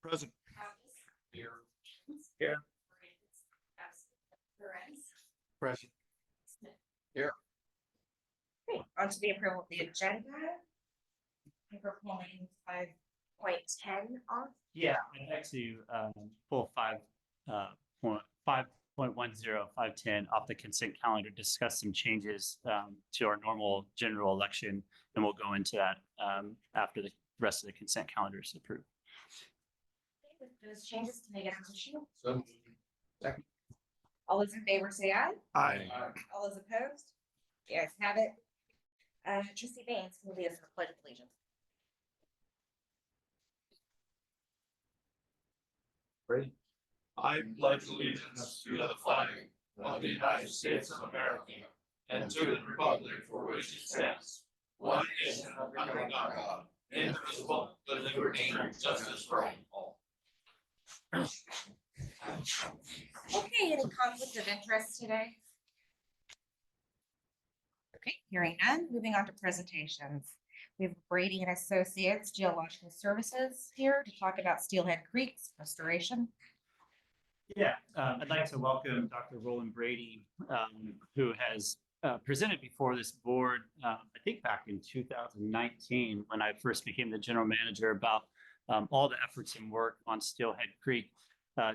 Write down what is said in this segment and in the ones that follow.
Present. Here. Here. Present. Here. Okay, on to the approval of the agenda. I think we're pulling 5.10 off. Yeah, I'd like to pull 5.10, off the consent calendar, discuss some changes to our normal general election, and we'll go into that after the rest of the consent calendar is approved. With those changes, to make a motion? So. Second. All those in favor say aye. Aye. All those opposed? The ayes have it. Trustee Baines will lead us in the pledge of allegiance. Great. I pledge allegiance to the flag of the United States of America and to the republic for which it stands, one nation under God, indivisible, with liberty and justice for all. Okay, any conflict of interest today? Okay, hearing none, moving on to presentations. We have Brady and Associates Geological Services here to talk about Steelhead Creek's restoration. Yeah, I'd like to welcome Dr. Roland Brady, who has presented before this board, I think back in 2019, when I first became the general manager, about all the efforts and work on Steelhead Creek.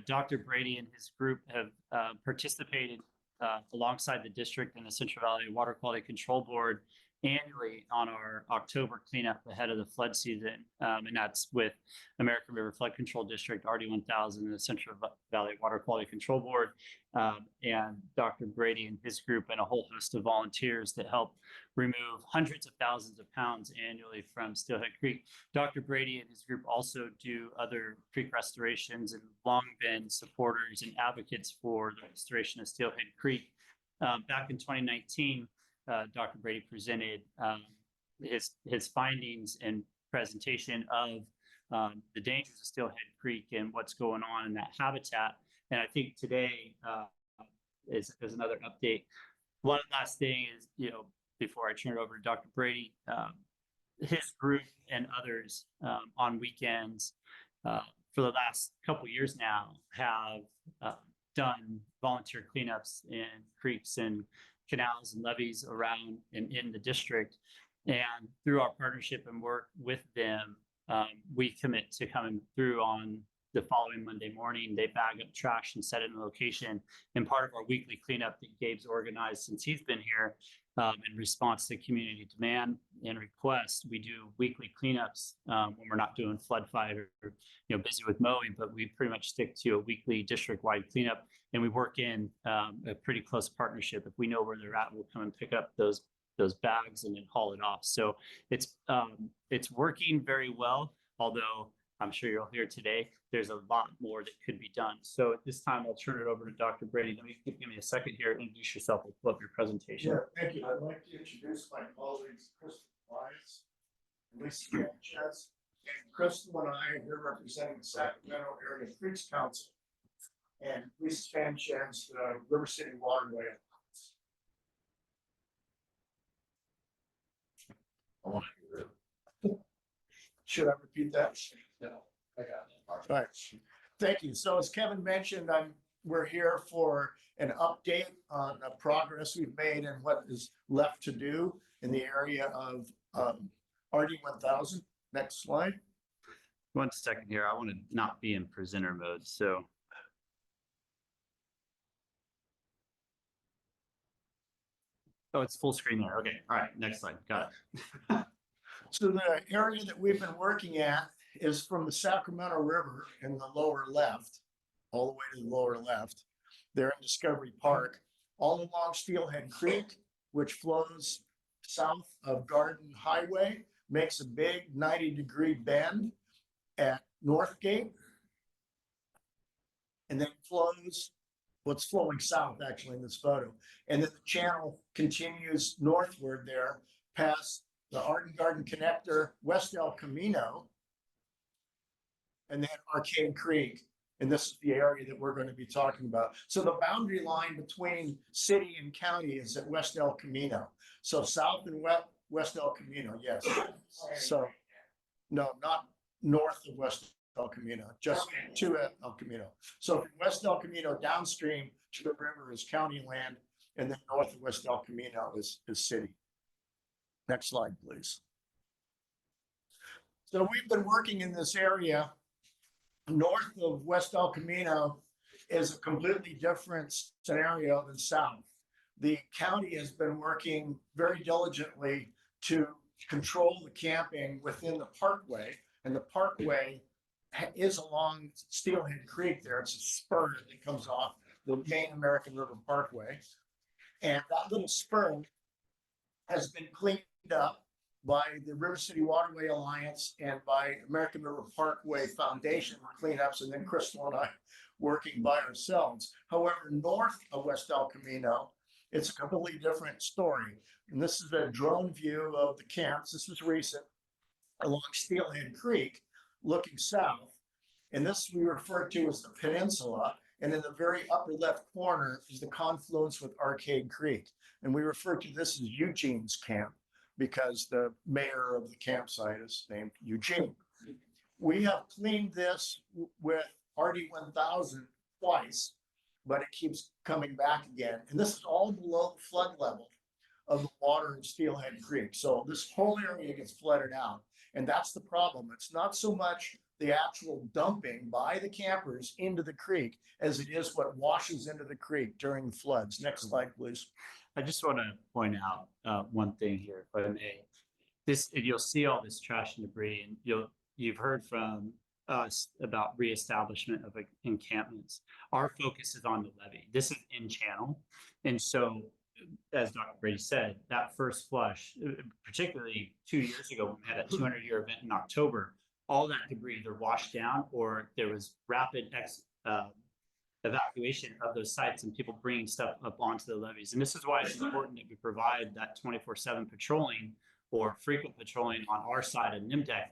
Dr. Brady and his group have participated alongside the district and the Central Valley Water Quality Control Board annually on our October cleanup ahead of the flood season. And that's with American River Flood Control District, RD1000, and the Central Valley Water Quality Control Board. And Dr. Brady and his group and a whole host of volunteers that help remove hundreds of thousands of pounds annually from Steelhead Creek. Dr. Brady and his group also do other creek restorations and long been supporters and advocates for the restoration of Steelhead Creek. Back in 2019, Dr. Brady presented his findings and presentation of the dangers of Steelhead Creek and what's going on in that habitat. And I think today is another update. One last thing is, before I turn it over to Dr. Brady, his group and others on weekends for the last couple years now have done volunteer cleanups in creeks and canals and levees around and in the district. And through our partnership and work with them, we commit to coming through on the following Monday morning. They bag up trash and set it in a location. And part of our weekly cleanup that Gabe's organized since he's been here, in response to community demand and request, we do weekly cleanups when we're not doing flood fight or busy with mowing, but we pretty much stick to a weekly district-wide cleanup, and we work in a pretty close partnership. If we know where they're at, we'll come and pick up those bags and then haul it off. So it's working very well, although I'm sure you'll hear today there's a lot more that could be done. So at this time, I'll turn it over to Dr. Brady. Let me give me a second here. Introduce yourself and pull up your presentation. Yeah, thank you. I'd like to introduce my colleagues, Kristen Wise and Lisa Sanchez. And Kristen and I are here representing the Sacramento Area Creeks Council, and Lisa Sanchez, the River City Waterway. Should I repeat that? No, I got it. All right, thank you. So as Kevin mentioned, we're here for an update on the progress we've made and what is left to do in the area of RD1000. Next slide. 1 second here. I want to not be in presenter mode. So. Oh, it's full screen there. Okay. All right. Next slide. Got it. So the area that we've been working at is from the Sacramento River in the lower left, all the way to the lower left. They're in Discovery Park, all along Steelhead Creek, which flows south of Garden Highway, makes a big 90-degree bend at Northgate, and then flows what's flowing south actually in this photo. And then the channel continues northward there past the Arden Garden Connector, West El Camino, and then Arcade Creek. And this is the area that we're going to be talking about. So the boundary line between city and county is at West El Camino. So south and West El Camino, yes. So no, not north of West El Camino, just to El Camino. So from West El Camino downstream to the river is county land, and then north of West El Camino is city. Next slide, please. So we've been working in this area. North of West El Camino is a completely different scenario than south. The county has been working very diligently to control the camping within the parkway, and the parkway is along Steelhead Creek there. It's a spur that comes off the main American River Parkway. And that little spur has been cleaned up by the River City Waterway Alliance and by American River Parkway Foundation cleanups, and then Crystal and I working by ourselves. However, north of West El Camino, it's a completely different story. And this is a drone view of the camps. This was recent along Steelhead Creek, looking south. And this we refer to as the peninsula. And in the very upper left corner is the confluence with Arcade Creek. And we refer to this as Eugene's Camp because the mayor of the campsite is named Eugene. We have cleaned this with RD 1000 twice, but it keeps coming back again. And this is all below the flood level of the water in Steelhead Creek. So this whole area gets flooded out. And that's the problem. It's not so much the actual dumping by the campers into the creek as it is what washes into the creek during the floods. Next slide, please. I just want to point out one thing here, if I may. You'll see all this trash and debris, and you've heard from us about reestablishment of encampments. Our focus is on the levee. This is in channel, and so as Dr. Brady said, that first flush, particularly 2 years ago when we had a 200-year event in October, all that debris either washed down or there was rapid evacuation of those sites and people bringing stuff up onto the levees. And this is why it's important that we provide that 24/7 patrolling or frequent patrolling on our side of NIMDEC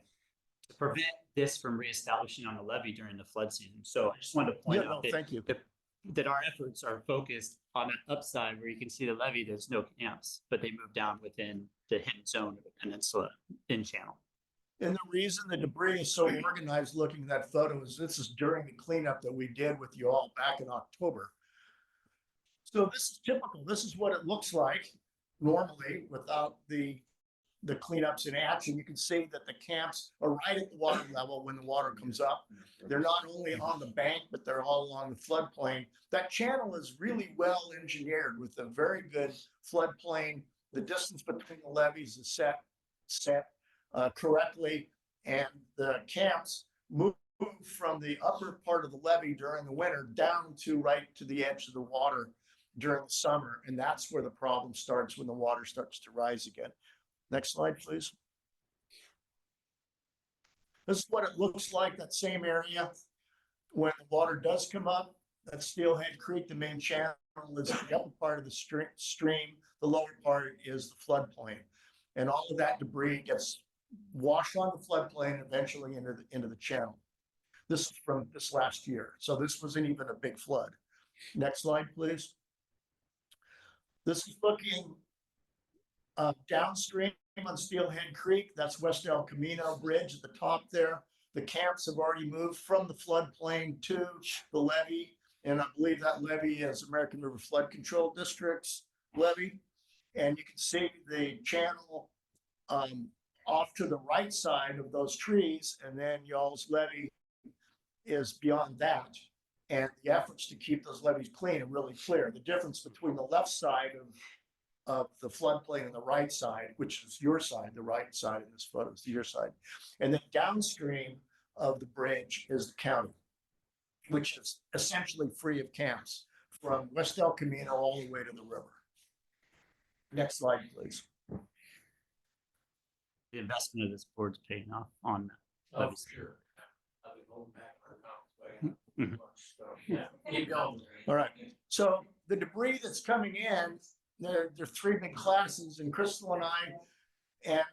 to prevent this from reestablishing on the levee during the flood season. So I just wanted to point out that our efforts are focused on that upside where you can see the levee, there's no camps, but they move down within the hidden zone of the peninsula in channel. And the reason the debris is so organized looking at that photo is this is during the cleanup that we did with you all back in October. So this is typical. This is what it looks like normally without the cleanups in action. You can see that the camps are right at the water level when the water comes up. They're not only on the bank, but they're all along the floodplain. That channel is really well engineered with a very good floodplain. The distance between the levees is set correctly, and the camps move from the upper part of the levee during the winter down to right to the edge of the water during the summer. And that's where the problem starts when the water starts to rise again. Next slide, please. This is what it looks like, that same area when the water does come up. That's Steelhead Creek, the main channel is the upper part of the stream. The lower part is the floodplain. And all of that debris gets washed on the floodplain and eventually into the channel. This is from this last year. So this wasn't even a big flood. Next slide, please. This is looking downstream on Steelhead Creek. That's West El Camino Bridge at the top there. The camps have already moved from the floodplain to the levee. And I believe that levee is American River Flood Control District's levee. And you can see the channel off to the right side of those trees, and then y'all's levee is beyond that. And the efforts to keep those levees clean are really clear. The difference between the left side of the floodplain and the right side, which is your side, the right side in this photo is your side. And then downstream of the bridge is the county, which is essentially free of camps from West El Camino all the way to the river. Next slide, please. The investment of this board's paying off on that. Oh, sure. I've been holding back our accounts way so, yeah, keep going. All right. So the debris that's coming in, there are three big classes, and Crystal and I and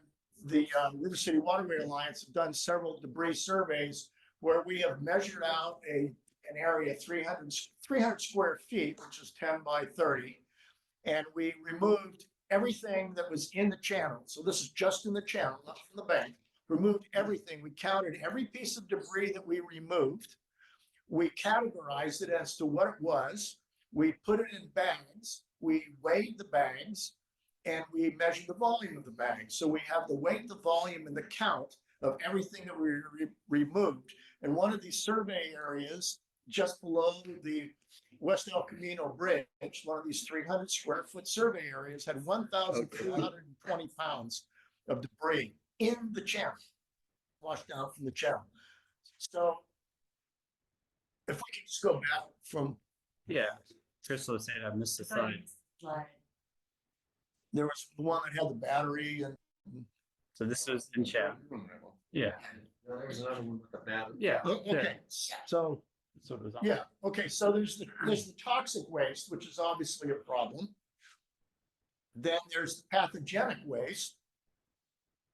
the River City Waterway Alliance have done several debris surveys where we have measured out an area 300 square feet, which is 10 by 30. And we removed everything that was in the channel. So this is just in the channel, not from the bank, removed everything. We counted every piece of debris that we removed. We categorized it as to what it was. We put it in bags. We weighed the bags and we measured the volume of the bags. So we have the weight, the volume, and the count of everything that we removed. And one of these survey areas just below the West El Camino Bridge, one of these 300 square foot survey areas had 1,320 pounds of debris in the channel, washed down from the channel. So if we can just go back from, Yeah, Crystal was saying I missed the slide. there was the one that had the battery and. So this was in chat. Yeah, There was another one with the battery. yeah. Okay, so, So it was on. yeah, okay, so there's the toxic waste, which is obviously a problem. Then there's the pathogenic waste,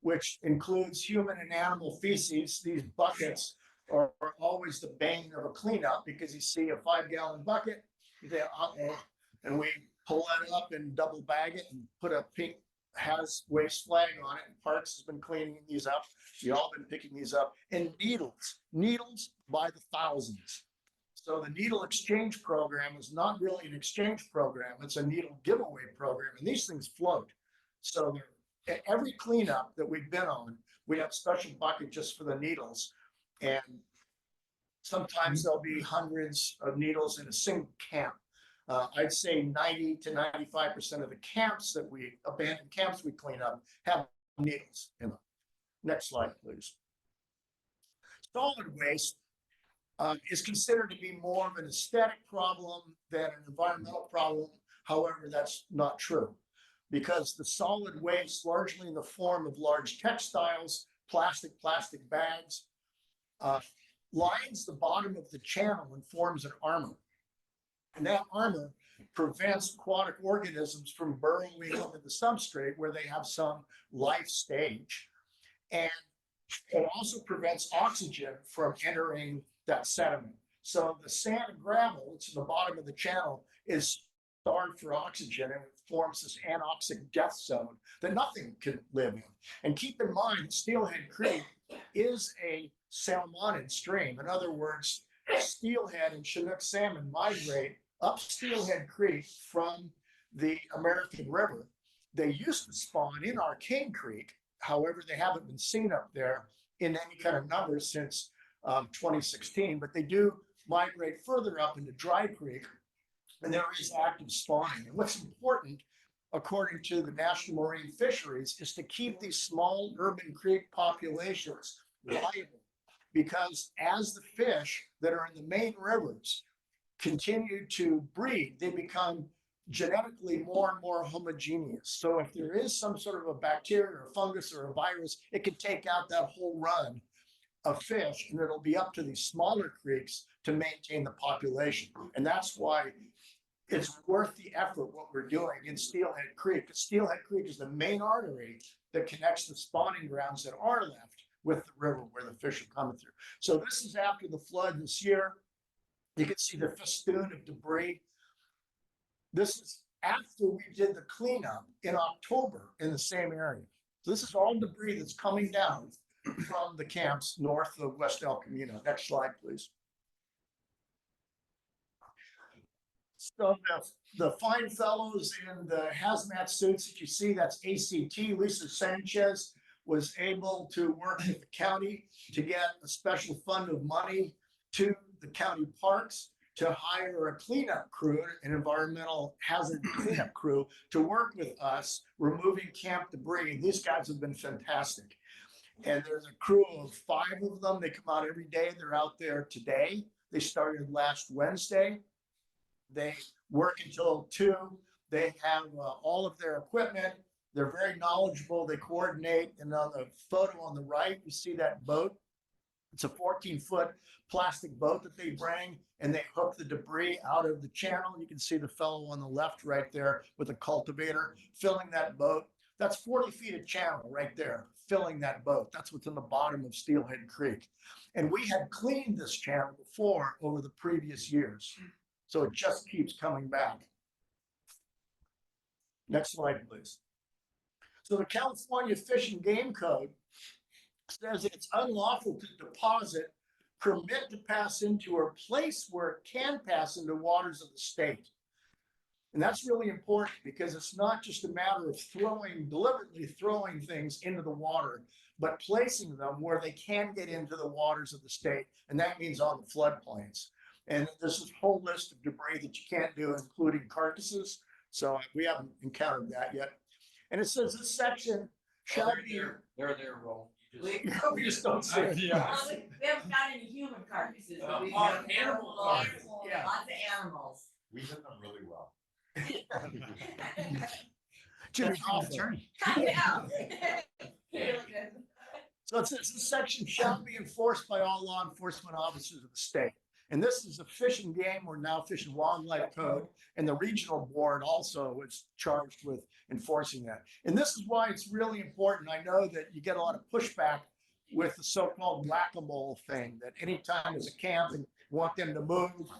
which includes human and animal feces. These buckets are always the bane of a cleanup because you see a 5-gallon bucket, you say, uh-oh, and we pull that up and double bag it and put a pink has waste flag on it. And Parks has been cleaning these up. You all been picking these up. And needles by the thousands. So the needle exchange program is not really an exchange program. It's a needle giveaway program. And these things float. So every cleanup that we've been on, we have a special bucket just for the needles. And sometimes there'll be hundreds of needles in a single camp. I'd say 90 to 95% of the camps that abandoned camps we clean up have needles in them. Next slide, please. Solid waste is considered to be more of an aesthetic problem than an environmental problem. However, that's not true because the solid waste, largely in the form of large textiles, plastic bags, lines the bottom of the channel and forms an armor. And that armor prevents aquatic organisms from burrowing into the substrate where they have some life stage. And it also prevents oxygen from entering that sediment. So the sand and gravel that's in the bottom of the channel is starved for oxygen and it forms this anoxic death zone that nothing can live in. And keep in mind, Steelhead Creek is a salmonid stream. In other words, steelhead and Chinook salmon migrate up Steelhead Creek from the American River. They used to spawn in Arcane Creek. However, they haven't been seen up there in any kind of numbers since 2016, but they do migrate further up into Dry Creek, and there is active spawning. And what's important, according to the National Marine Fisheries, is to keep these small urban creek populations viable, because as the fish that are in the main rivers continue to breed, they become genetically more and more homogeneous. So if there is some sort of a bacteria or a fungus or a virus, it can take out that whole run of fish, and it'll be up to these smaller creeks to maintain the population. And that's why it's worth the effort what we're doing in Steelhead Creek. Steelhead Creek is the main artery that connects the spawning grounds that are left with the river where the fish are coming through. So this is after the flood this year. You can see the festoon of debris. This is after we did the cleanup in October in the same area. So this is all debris that's coming down from the camps north of West El Camino. Next slide, please. So the fine fellows in the hazmat suits that you see, that's ACT. Lisa Sanchez was able to work with the county to get a special fund of money to the county parks to hire a cleanup crew, an environmental hazard cleanup crew, to work with us removing camp debris. These guys have been fantastic. And there's a crew of 5 of them. They come out every day. They're out there today. They started last Wednesday. They work until 2. They have all of their equipment. They're very knowledgeable. They coordinate. And on the photo on the right, you see that boat. It's a 14-foot plastic boat that they bring, and they hook the debris out of the channel. You can see the fellow on the left right there with a cultivator filling that boat. That's 40 feet of channel right there, filling that boat. That's what's in the bottom of Steelhead Creek. And we had cleaned this channel before over the previous years. So it just keeps coming back. Next slide, please. So the California Fish and Game Code says that it's unlawful to deposit, permit to pass into, or place where it can pass into waters of the state. And that's really important because it's not just a matter of deliberately throwing things into the water, but placing them where they can get into the waters of the state. And that means on the floodplains. And there's this whole list of debris that you can't do, including carcasses. So we haven't encountered that yet. And it says this section shall be. They're there, Roll. We just don't see it. Yeah. We haven't got any human carcasses, but we've Oh, got animal carcasses, carcasses. Yeah. lots of animals. We did them really well. Jimmy That's an Hoffa. attorney. I know. So it says this section shall be enforced by all law enforcement officers of the state. And this is a fish and game or now Fish and Wildlife Code. And the regional board also is charged with enforcing that. And this is why it's really important. I know that you get a lot of pushback with the so-called whack-a-mole thing, that anytime there's a camp and want them to move,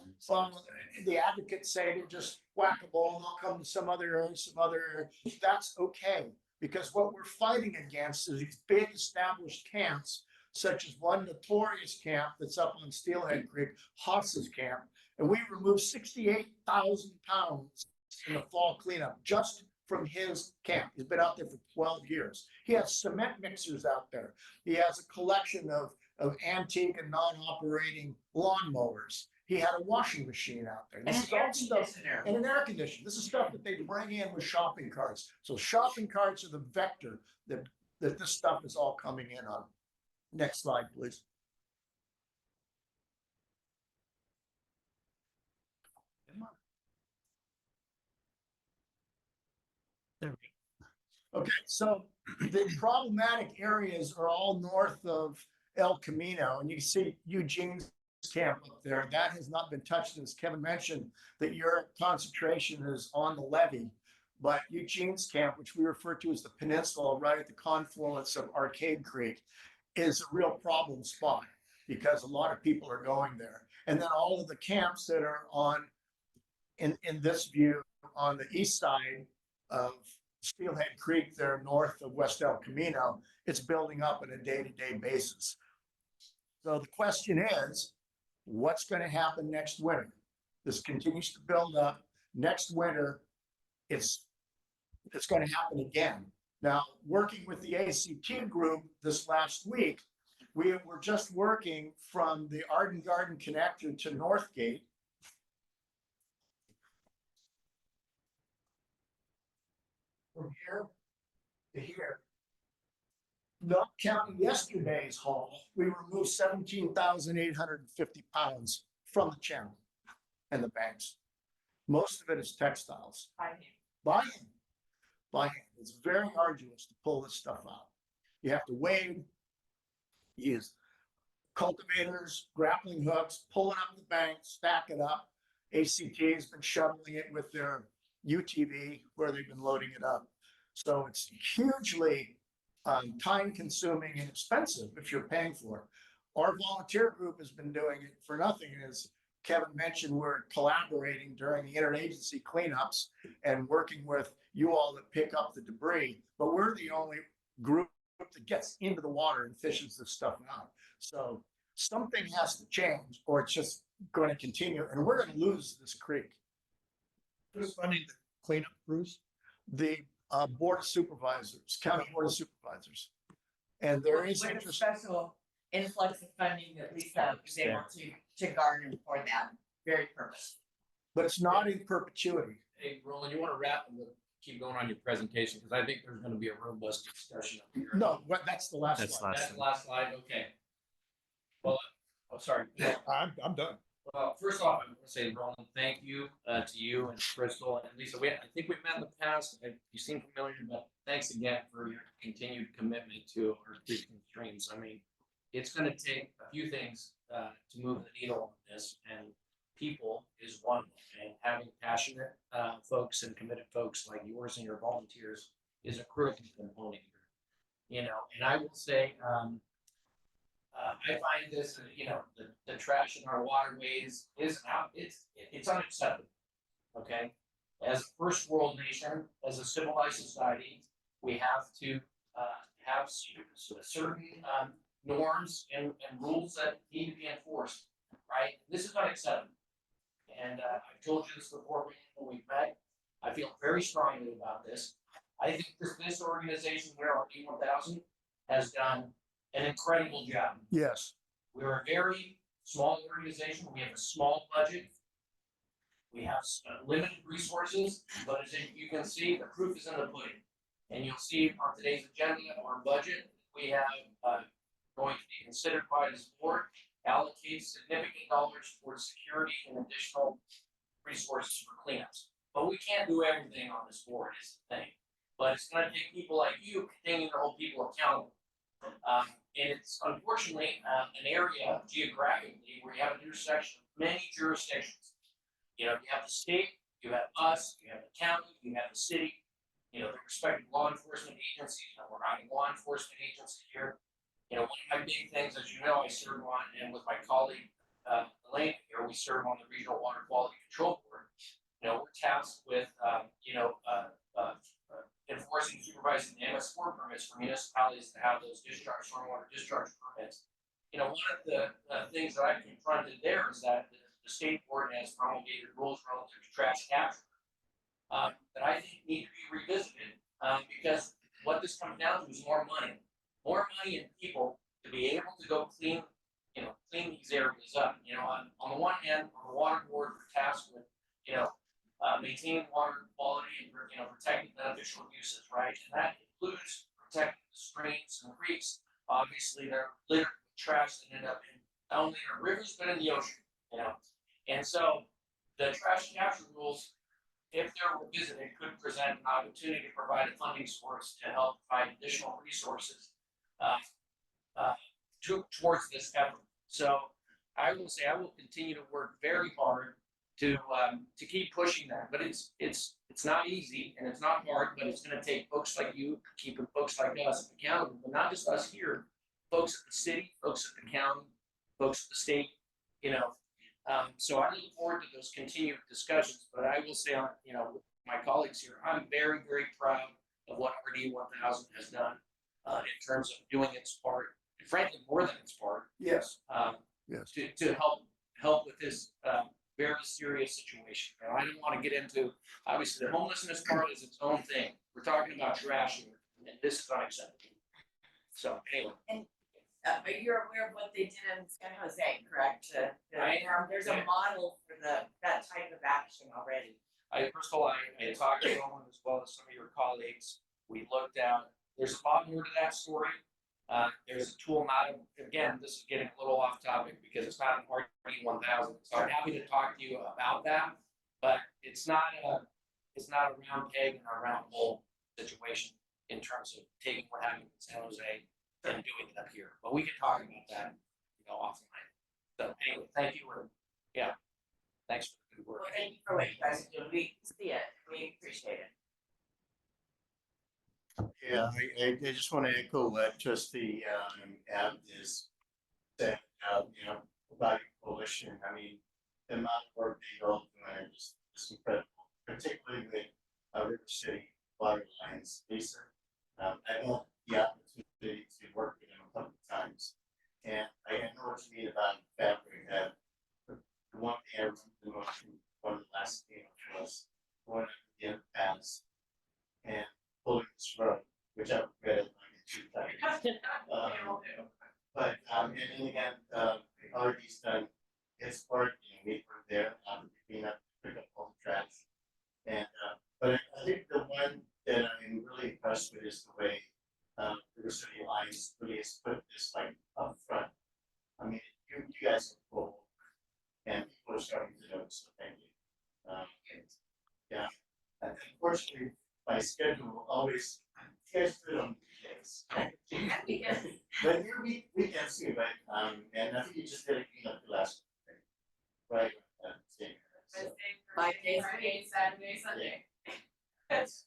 the advocates say to just whack-a-mole, they'll come to some other area. That's okay. Because what we're fighting against is these big established camps, such as one notorious camp that's up on Steelhead Creek, Haas's camp. And we removed 68,000 pounds in the fall cleanup just from his camp. He's been out there for 12 years. He has cement mixers out there. He has a collection of antique and non-operating lawnmowers. He had a washing machine out there. And This is an air all stuff. conditioner. And an air conditioner. This is stuff that they bring in with shopping carts. So shopping carts are the vector that this stuff is all coming in on. Next slide, please. There we Okay, so the problematic areas are all north of El Camino, and you see Eugene's camp up there. That has not been touched, as Kevin mentioned, that your concentration is on the levee. But Eugene's camp, which we refer to as the peninsula, right at the confluence of Arcade Creek, is a real problem spot because a lot of people are going there. And then all of the camps that are in this view on the east side of Steelhead Creek there north of West El Camino, it's building up on a day-to-day basis. So the question is, what's going to happen next winter? This continues to build up. Next winter, it's going to happen again. Now, working with the ACT group this last week, we were just working from the Arden Garden connector to Northgate. From here to here. Not counting yesterday's haul, we removed 17,850 pounds from the channel and the banks. Most of it is textiles. By hand. It's very arduous to pull this stuff out. You have to wade, use cultivators, grappling hooks, pull it up the bank, stack it up. ACT has been shoveling it with their UTV where they've been loading it up. So it's hugely time consuming and expensive if you're paying for it. Our volunteer group has been doing it for nothing. As Kevin mentioned, we're collaborating during the interagency cleanups and working with you all that pick up the debris, but we're the only group that gets into the water and fishes this stuff out. So something has to change or it's just going to continue and we're going to lose this creek. Who's funding the cleanup, Bruce? The Board of Supervisors, County Board of Supervisors. And there is With a interest. special influx of funding that Lisa was able to garner for that very purpose. But it's not in perpetuity. Hey, Roland, you want to wrap and keep going on your presentation? Because I think there's going to be a robust discussion up here. No, that's the last That's one. last. That's the last slide, okay. Well, I'm sorry. I'm done. Well, first off, I want to say, Roland, thank you to you and Crystal and Lisa. I think we've met in the past. You seem familiar, but thanks again for your continued commitment to our creek streams. I mean, it's going to take a few things to move the needle on this, and people is one of them. And having passionate folks and committed folks like yours and your volunteers is a critical component here. You know, and I will say, I find this, the trash in our waterways is out. It's unacceptable. Okay, as a first world nation, as a civilized society, we have to have certain norms and rules that need to be enforced, right? This is unacceptable. And I've told you this before when we've met. I feel very strongly about this. I think this organization here, RD 1000, has done an incredible job. Yes. We're a very small organization. We have a small budget. We have limited resources, but as you can see, the proof is in the pudding. And you'll see on today's agenda, our budget, we have going to be considered by this board, allocate significant dollars towards security and additional resources for cleanups. But we can't do everything on this board, is the thing. But it's going to take people like you continuing to hold people accountable. And it's unfortunately an area geographically where you have an intersection of many jurisdictions. You know, you have the state, you have us, you have the county, you have the city, you know, the respective law enforcement agencies. You know, we're having law enforcement agency here. You know, one of my big things, as you know, I serve on, and with my colleague Elaine here, we serve on the Regional Water Quality Control Board. You know, we're tasked with, enforcing, supervising the MS4 permits for municipalities to have those stormwater discharge permits. You know, one of the things that I've confronted there is that the state board has promulgated rules relative to trash capture that I think need to be revisited because what this comes down to is more money and people to be able to go clean these areas up. You know, on the one hand, on the water board, we're tasked with, maintaining water quality and, protecting beneficial uses, right? And that includes protecting the streams and creeks. Obviously, they're littered with trash that end up in not only in our rivers, but in the ocean, And so the trash capture rules, if they're revisited, could present an opportunity to provide a funding source to help provide additional resources towards this effort. So I will say I will continue to work very hard to keep pushing that, but it's not easy and it's not hard, but it's going to take folks like you, keeping folks like us accountable, but not just us here, folks at the city, folks at the county, folks at the state, So I look forward to those continued discussions, but I will say, with my colleagues here, I'm very, very proud of what RD 1000 has done in terms of doing its part, and frankly, more than its part. Yes. Yes. To help with this very serious situation. I don't want to get into, obviously, the homelessness part is its own thing. We're talking about trash here, and this is unacceptable. So anyway. But you're aware of what they did in San Jose, correct? There's a Yeah. model for that type of action already. First of all, I talked to someone as well as some of your colleagues. We looked at, there's a lot more to that story. There's a tool again, this is getting a little off topic because it's not an RD 1000. So I'm happy to talk to you about that, but it's not a round peg in a round hole situation in terms of taking what happened in San Jose and doing it up here. But we can talk about that, offline. So anyway, thank you. And thanks for the good work. Well, thank you for what you guys are doing. We see it. We appreciate it. Yeah, I just want to echo what Trustee Abd said, about your coalition. I mean, the amount of work they all doing is just incredible, particularly with River City water lines. Lisa, I had the opportunity to work with them a couple of times, and I know what you mean about fabric. The one thing I remember the most from one of the last games was going up the underpass and pulling this road, which I regretted like 2 times. But and again, RD's done its part. We were there to clean up, pick up all the trash, and but I think the one that I'm really impressed with is the way the City Alliance really has put this up front. I mean, you guys are cool, and people are starting to notice. So thank you. And unfortunately, my schedule will always catch it on weekdays. But your weekends too, right? And I think you just did a cleanup the last week, right? So, 5 days a Friday, week. Saturday, Sunday. that's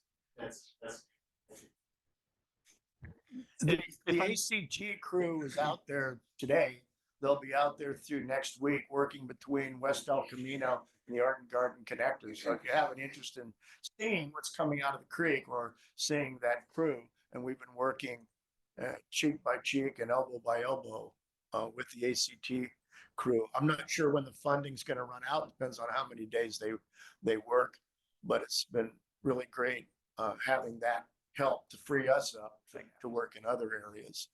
the ACG crew is out there today. They'll be out there through next week, working between West El Camino and the Art and Garden connectors. So if you have an interest in seeing what's coming out of the creek or seeing that crew, and we've been working cheek by cheek and elbow by elbow with the ACT crew. I'm not sure when the funding's going to run out. Depends on how many days they work, but it's been really great having that help to free us up to work in other areas.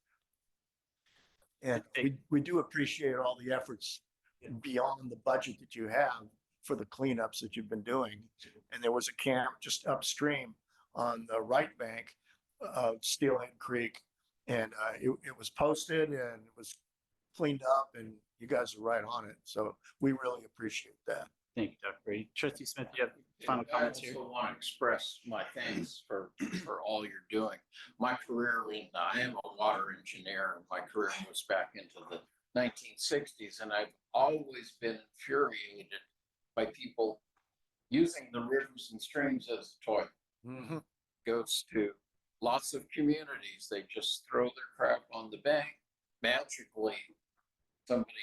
And we do appreciate all the efforts beyond the budget that you have for the cleanups that you've been doing. And there was a camp just upstream on the right bank of Steelhead Creek. And it was posted and it was cleaned up, and you guys are right on it. So we really appreciate that. Thank you, Dr. Brady. Trustee Smith, do you have final comments here? I also want to express my thanks for all you're doing. My career I am a water engineer. My career goes back into the 1960s, and I've always been infuriated by people using the rivers and streams as a toy. Mhm. Goes to lots of communities. They just throw their crap on the bank. Magically, somebody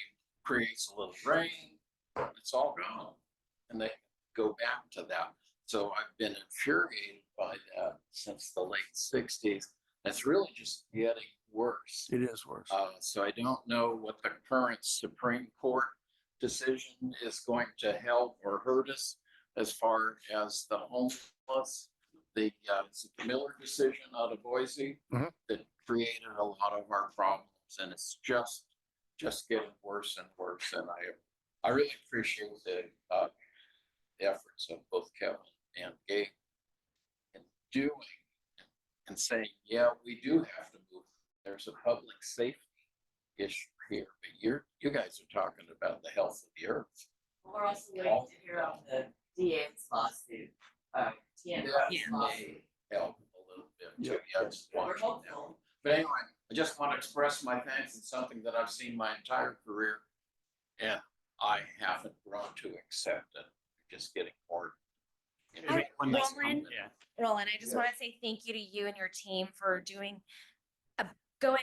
creates a little rain, it's all gone. And they go back to that. So I've been infuriated by that since the late 60s. It's really just getting worse. It is worse. So I don't know what the current Supreme Court decision is going to help or hurt us as far as the homeless. The Miller decision out of Boise that created a lot of our problems, and it's just getting worse and worse. And I really appreciate the efforts of both Kevin and Gabe in doing and saying, yeah, we do have to move. There's a public safety issue here, but you guys are talking about the health of the earth. We're also waiting to hear on the DA's lawsuit. TN's lawsuit. Help a little bit too. Yeah. Yeah, just watching them. But anyway, I just want to express my thanks. It's something that I've seen my entire career, and I haven't grown to accept it. Just getting bored. You know, Hi, One last Roland. comment. Yeah. Roland, I just want to say thank you to you and your team for going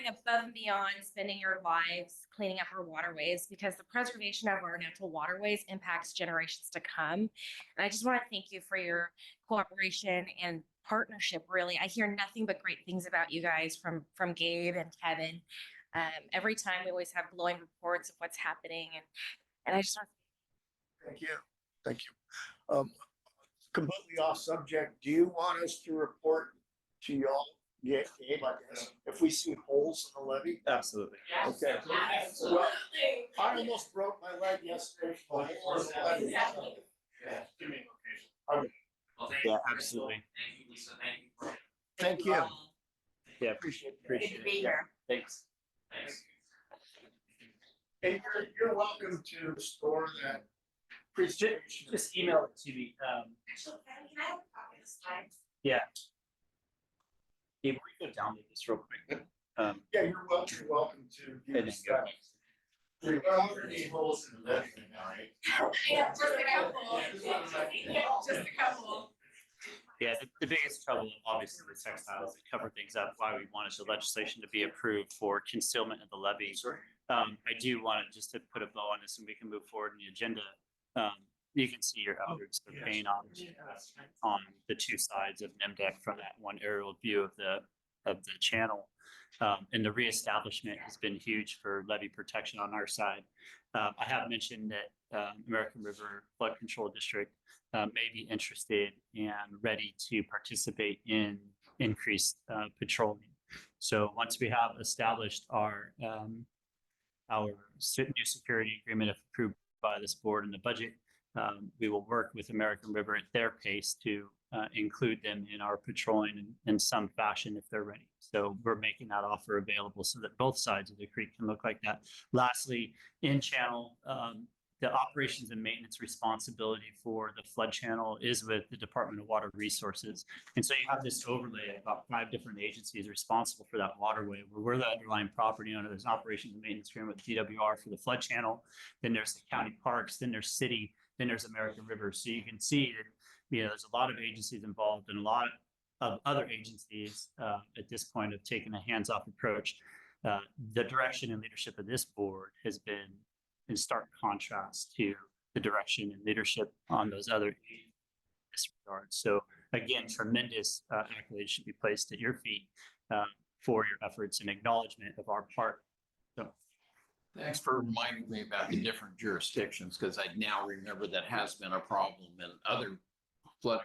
above and beyond, spending your lives cleaning up our waterways, because the preservation of our natural waterways impacts generations to come. And I just want to thank you for your cooperation and partnership. Really, I hear nothing but great things about you guys from Gabe and Kevin. Every time we always have glowing reports of what's happening, and I just want Thank you. Thank you. Completely off subject. Do you want us to report to y'all? Yeah, Gabe, I guess, if we see holes in the levee? Absolutely. Okay. Well, I almost broke my leg yesterday. from a hole in the levee. Yeah, give me a location. Okay. Well, Yeah, absolutely. Thank you, Lisa. Thank you. for- Thank you. Yeah, Appreciate it. Good appreciate to it. be Yeah. here. Thanks. Thanks. Hey, you're welcome to store that presentation. Just email it to me. Actually, Kevin, can I have a copy of the slides? Yeah. Yeah, we go down this real quick. Yeah, you're welcome to. And then go. There are already holes in the levee now, right? Yeah, just a couple. Just a couple. Yeah, the biggest trouble, obviously, with textiles that cover things up, why we wanted the legislation to be approved for concealment of the levee. I do want it just to put a bow on this and we can move forward in the agenda. You can see your outlets of paint on the two sides of NEMDEC from that one aerial view of the channel. And the reestablishment has been huge for levee protection on our side. I have mentioned that American River Flood Control District may be interested and ready to participate in increased patrolling. So once we have established our new security agreement, if approved by this board in the budget, we will work with American River at their pace to include them in our patrolling in some fashion if they're ready. So we're making that offer available so that both sides of the creek can look like that. Lastly, in channel, the operations and maintenance responsibility for the flood channel is with the Department of Water Resources. And so you have this overlay of about 5 different agencies responsible for that waterway, where we're the underlying property owner. There's an operations and maintenance agreement with DWR for the flood channel. Then there's the county parks, then there's city, then there's American River. So you can see that, there's a lot of agencies involved and a lot of other agencies at this point have taken a hands-off approach. The direction and leadership of this board has been in stark contrast to the direction and leadership on those other agencies in this regard. So again, tremendous accolades should be placed at your feet for your efforts and acknowledgement of our part. So, Thanks for reminding me about the different jurisdictions, because I now remember that has been a problem in other flood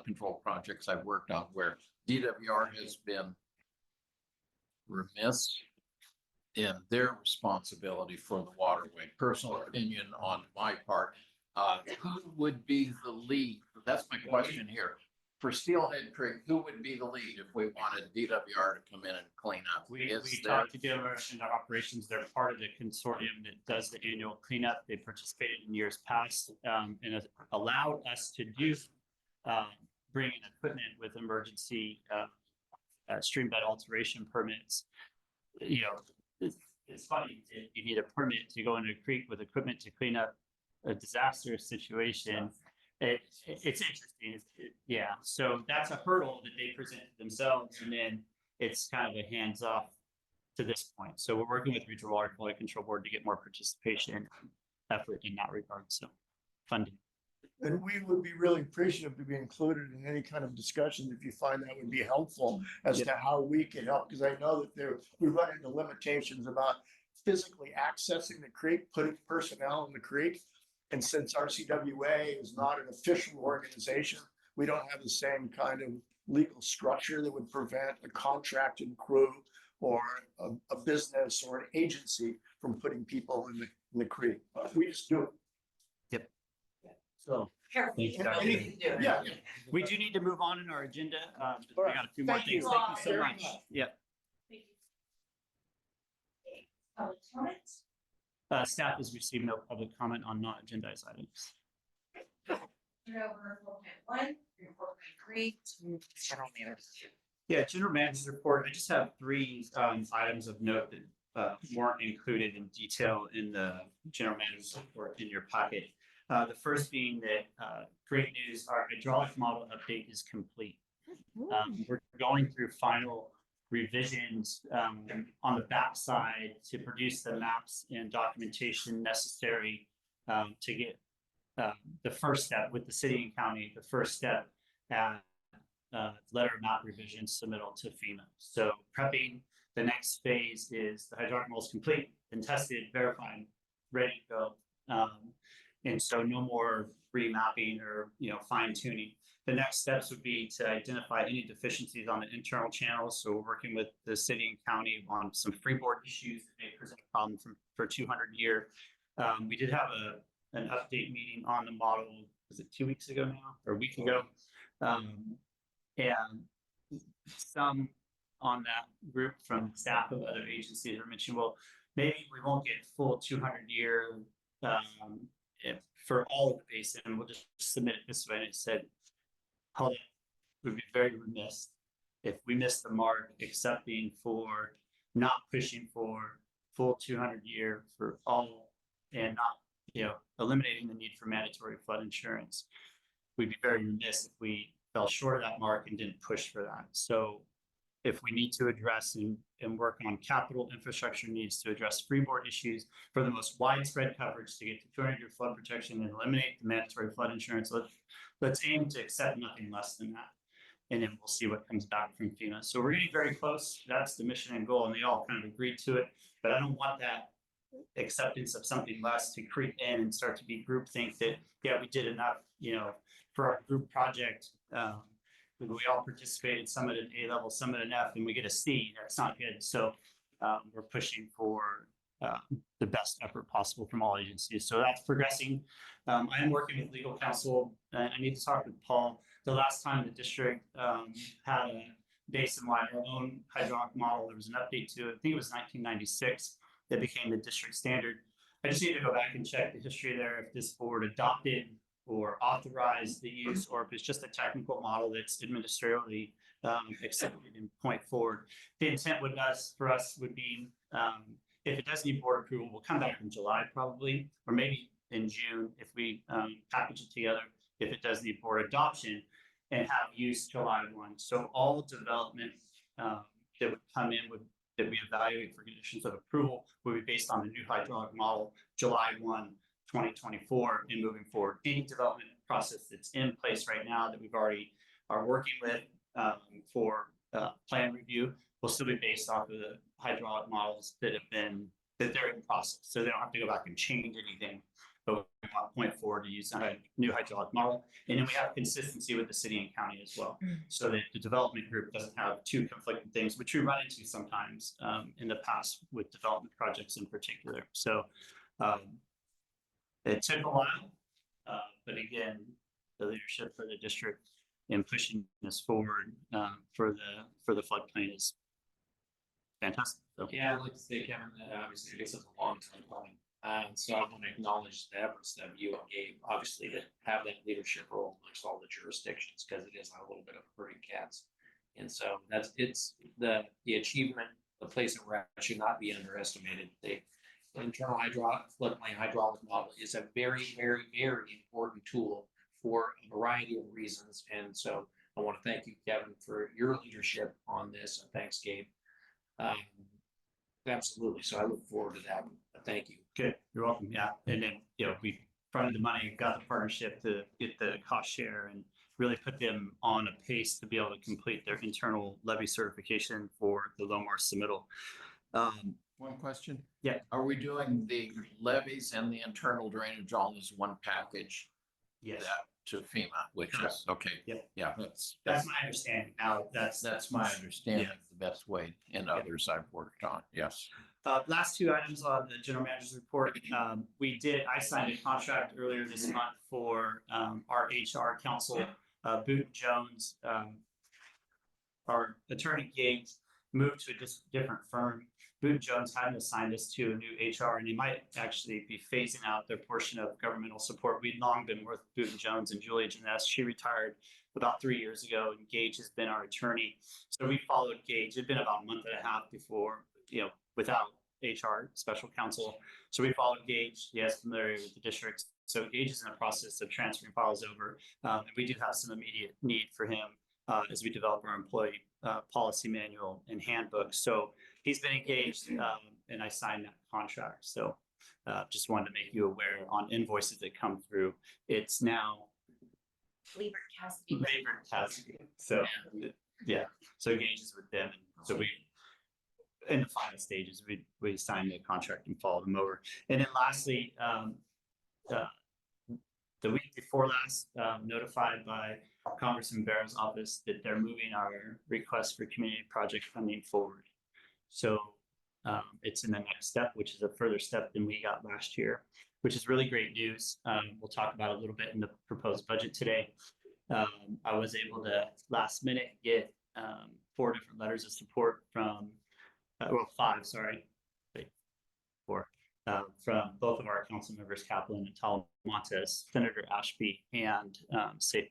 control projects I've worked on where DWR has been remiss in their responsibility for the waterway. Personal opinion on my part, who would be the lead? That's my question here. For Steelhead Creek, who would be the lead if we wanted DWR to come in and clean up? we Is there- talked to DWR Operations. They're part of the consortium that does the annual cleanup. They participated in years past and has allowed us to do bring in equipment with emergency stream bed alteration permits. You know, it's funny, you need a permit to go into a creek with equipment to clean up a disaster situation. It's interesting. Yeah, so that's a hurdle that they present to themselves, and then it's kind of a hands off to this point. So we're working with Regional Water Quality Control Board to get more participation and effort in that regard. So funding. And we would be really appreciative to be included in any kind of discussion if you find that would be helpful as to how we can help, because I know that we run into limitations about physically accessing the creek, putting personnel in the creek. And since RCWA is not an official organization, we don't have the same kind of legal structure that would prevent a contracted crew or a business or an agency from putting people in the creek. We just do it. Yep. So. Careful, Thank you, you know Dr. what you do. Yeah. We do need to move on in our agenda. We All right. got a few more Thank you. things. Thank you so Very much. much. Yep. Public comment? Staff has received no public comment on non-agendized items. Turn over 4.1, 4.3 to general manager. Yeah, general manager's report. I just have three items of note that weren't included in detail in the general manager's report in your packet. The first being that great news, our hydraulic model update is complete. We're going through final revisions on the backside to produce the maps and documentation necessary to get the first step with the city and county, the first step at letter map revision submittal to FEMA. So prepping, the next phase is the hydraulic model is complete, been tested, verified, ready to go. And so no more remapping or fine tuning. The next steps would be to identify any deficiencies on the internal channels. So we're working with the city and county on some freeboard issues that may present a problem for 200 year. We did have an update meeting on the model, was it 2 weeks ago now, or a week ago? And some on that group from staff of other agencies are mentioning, well, maybe we won't get full 200 year for all of the basin, and we'll just submit it this way. And it said, hold it, we'd be very remiss if we missed the mark accepting for not pushing for full 200 year for all and not, eliminating the need for mandatory flood insurance. We'd be very remiss if we fell short of that mark and didn't push for that. So if we need to address and work on capital infrastructure needs to address freeboard issues for the most widespread coverage to get to 200-year flood protection and eliminate the mandatory flood insurance, let's aim to accept nothing less than that. And then we'll see what comes back from FEMA. So we're getting very close. That's the mission and goal, and they all kind of agreed to it. But I don't want that acceptance of something less to creep in and start to be groupthink that, yeah, we did enough, for our group project. We all participated, some at an A level, some at an F, and we get a C. That's not good. So we're pushing for the best effort possible from all agencies. So that's progressing. I am working with legal counsel. I need to talk with Paul. The last time the district had a basin-wide our own hydraulic model, there was an update to it. I think it was 1996 that became the district standard. I just need to go back and check the history there if this board adopted or authorize the use, or if it's just a technical model that's administratively accepted and point forward. The intent for us would be, if it does need board approval, we'll come back in July probably, or maybe in June if we package it together, if it does need board adoption, and have use July 1. So all development that would come in that we evaluate for conditions of approval would be based on the new hydraulic model, July 1, 2024 and moving forward. Any development process that's in place right now that we've already are working with for plan review will still be based off of the hydraulic models that they're in process. So they don't have to go back and change anything. But we want point forward to use a new hydraulic model. And then we have consistency with the city and county as well. So that the development group doesn't have two conflicting things, which we run into sometimes in the past with development projects in particular. So it took a while, but again, the leadership for the district in pushing this forward for the floodplain is fantastic. So. Yeah, I'd like to say, Kevin, that obviously this is a long time coming. And so I want to acknowledge the efforts that you and Gabe, obviously, to have that leadership role amongst all the jurisdictions, because it is a little bit of herding cats. And so it's the achievement, the place that we're at should not be underestimated. The internal floodplain hydraulic model is a very, very, very important tool for a variety of reasons. And so I want to thank you, Kevin, for your leadership on this. And thanks, Gabe. Absolutely. So I look forward to that. Thank you. Good. You're welcome. Yeah. And then, we fronted the money, got the partnership to get the cost share and really put them on a pace to be able to complete their internal levy certification for the Lomar submittal. One question. Yeah. Are we doing the levies and the internal drainage all as one package? Yes. That to FEMA, which Correct. is, okay. Yep. Yeah, That's my understanding. Now that's my understanding Yeah. of the best way in others I've worked on. Yes. Last two items on the general manager's report. I signed a contract earlier this month for our HR counsel, Boot Jones. Our attorney Gates moved to a different firm. Boot Jones hadn't assigned us to a new HR, and they might actually be phasing out their portion of governmental support. We'd long been with Boot Jones and Julia Janess. She retired about 3 years ago, and Gage has been our attorney. So we followed Gage. It'd been about a month and a half before, without HR special counsel. So we followed Gage. He has familiarity with the district. So Gage is in the process of transferring files over. And we do have some immediate need for him as we develop our employee policy manual and handbook. So he's been engaged and I signed that contract. So just wanted to make you aware on invoices that come through. It's now Lieber has to be. Lieber has to be. So yeah, so Gage is with them. And so we, in the final stages, we signed the contract and followed them over. And then lastly, the week before last, notified by Congressman Barrett's office that they're moving our request for community project funding forward. So it's in the next step, which is a further step than we got last year, which is really great news. We'll talk about it a little bit in the proposed budget today. I was able to last minute get 4 different letters of support from, 5, sorry, wait, 4. From both of our council members, Kaplan and Talamontes, Senator Ashby, and Safe.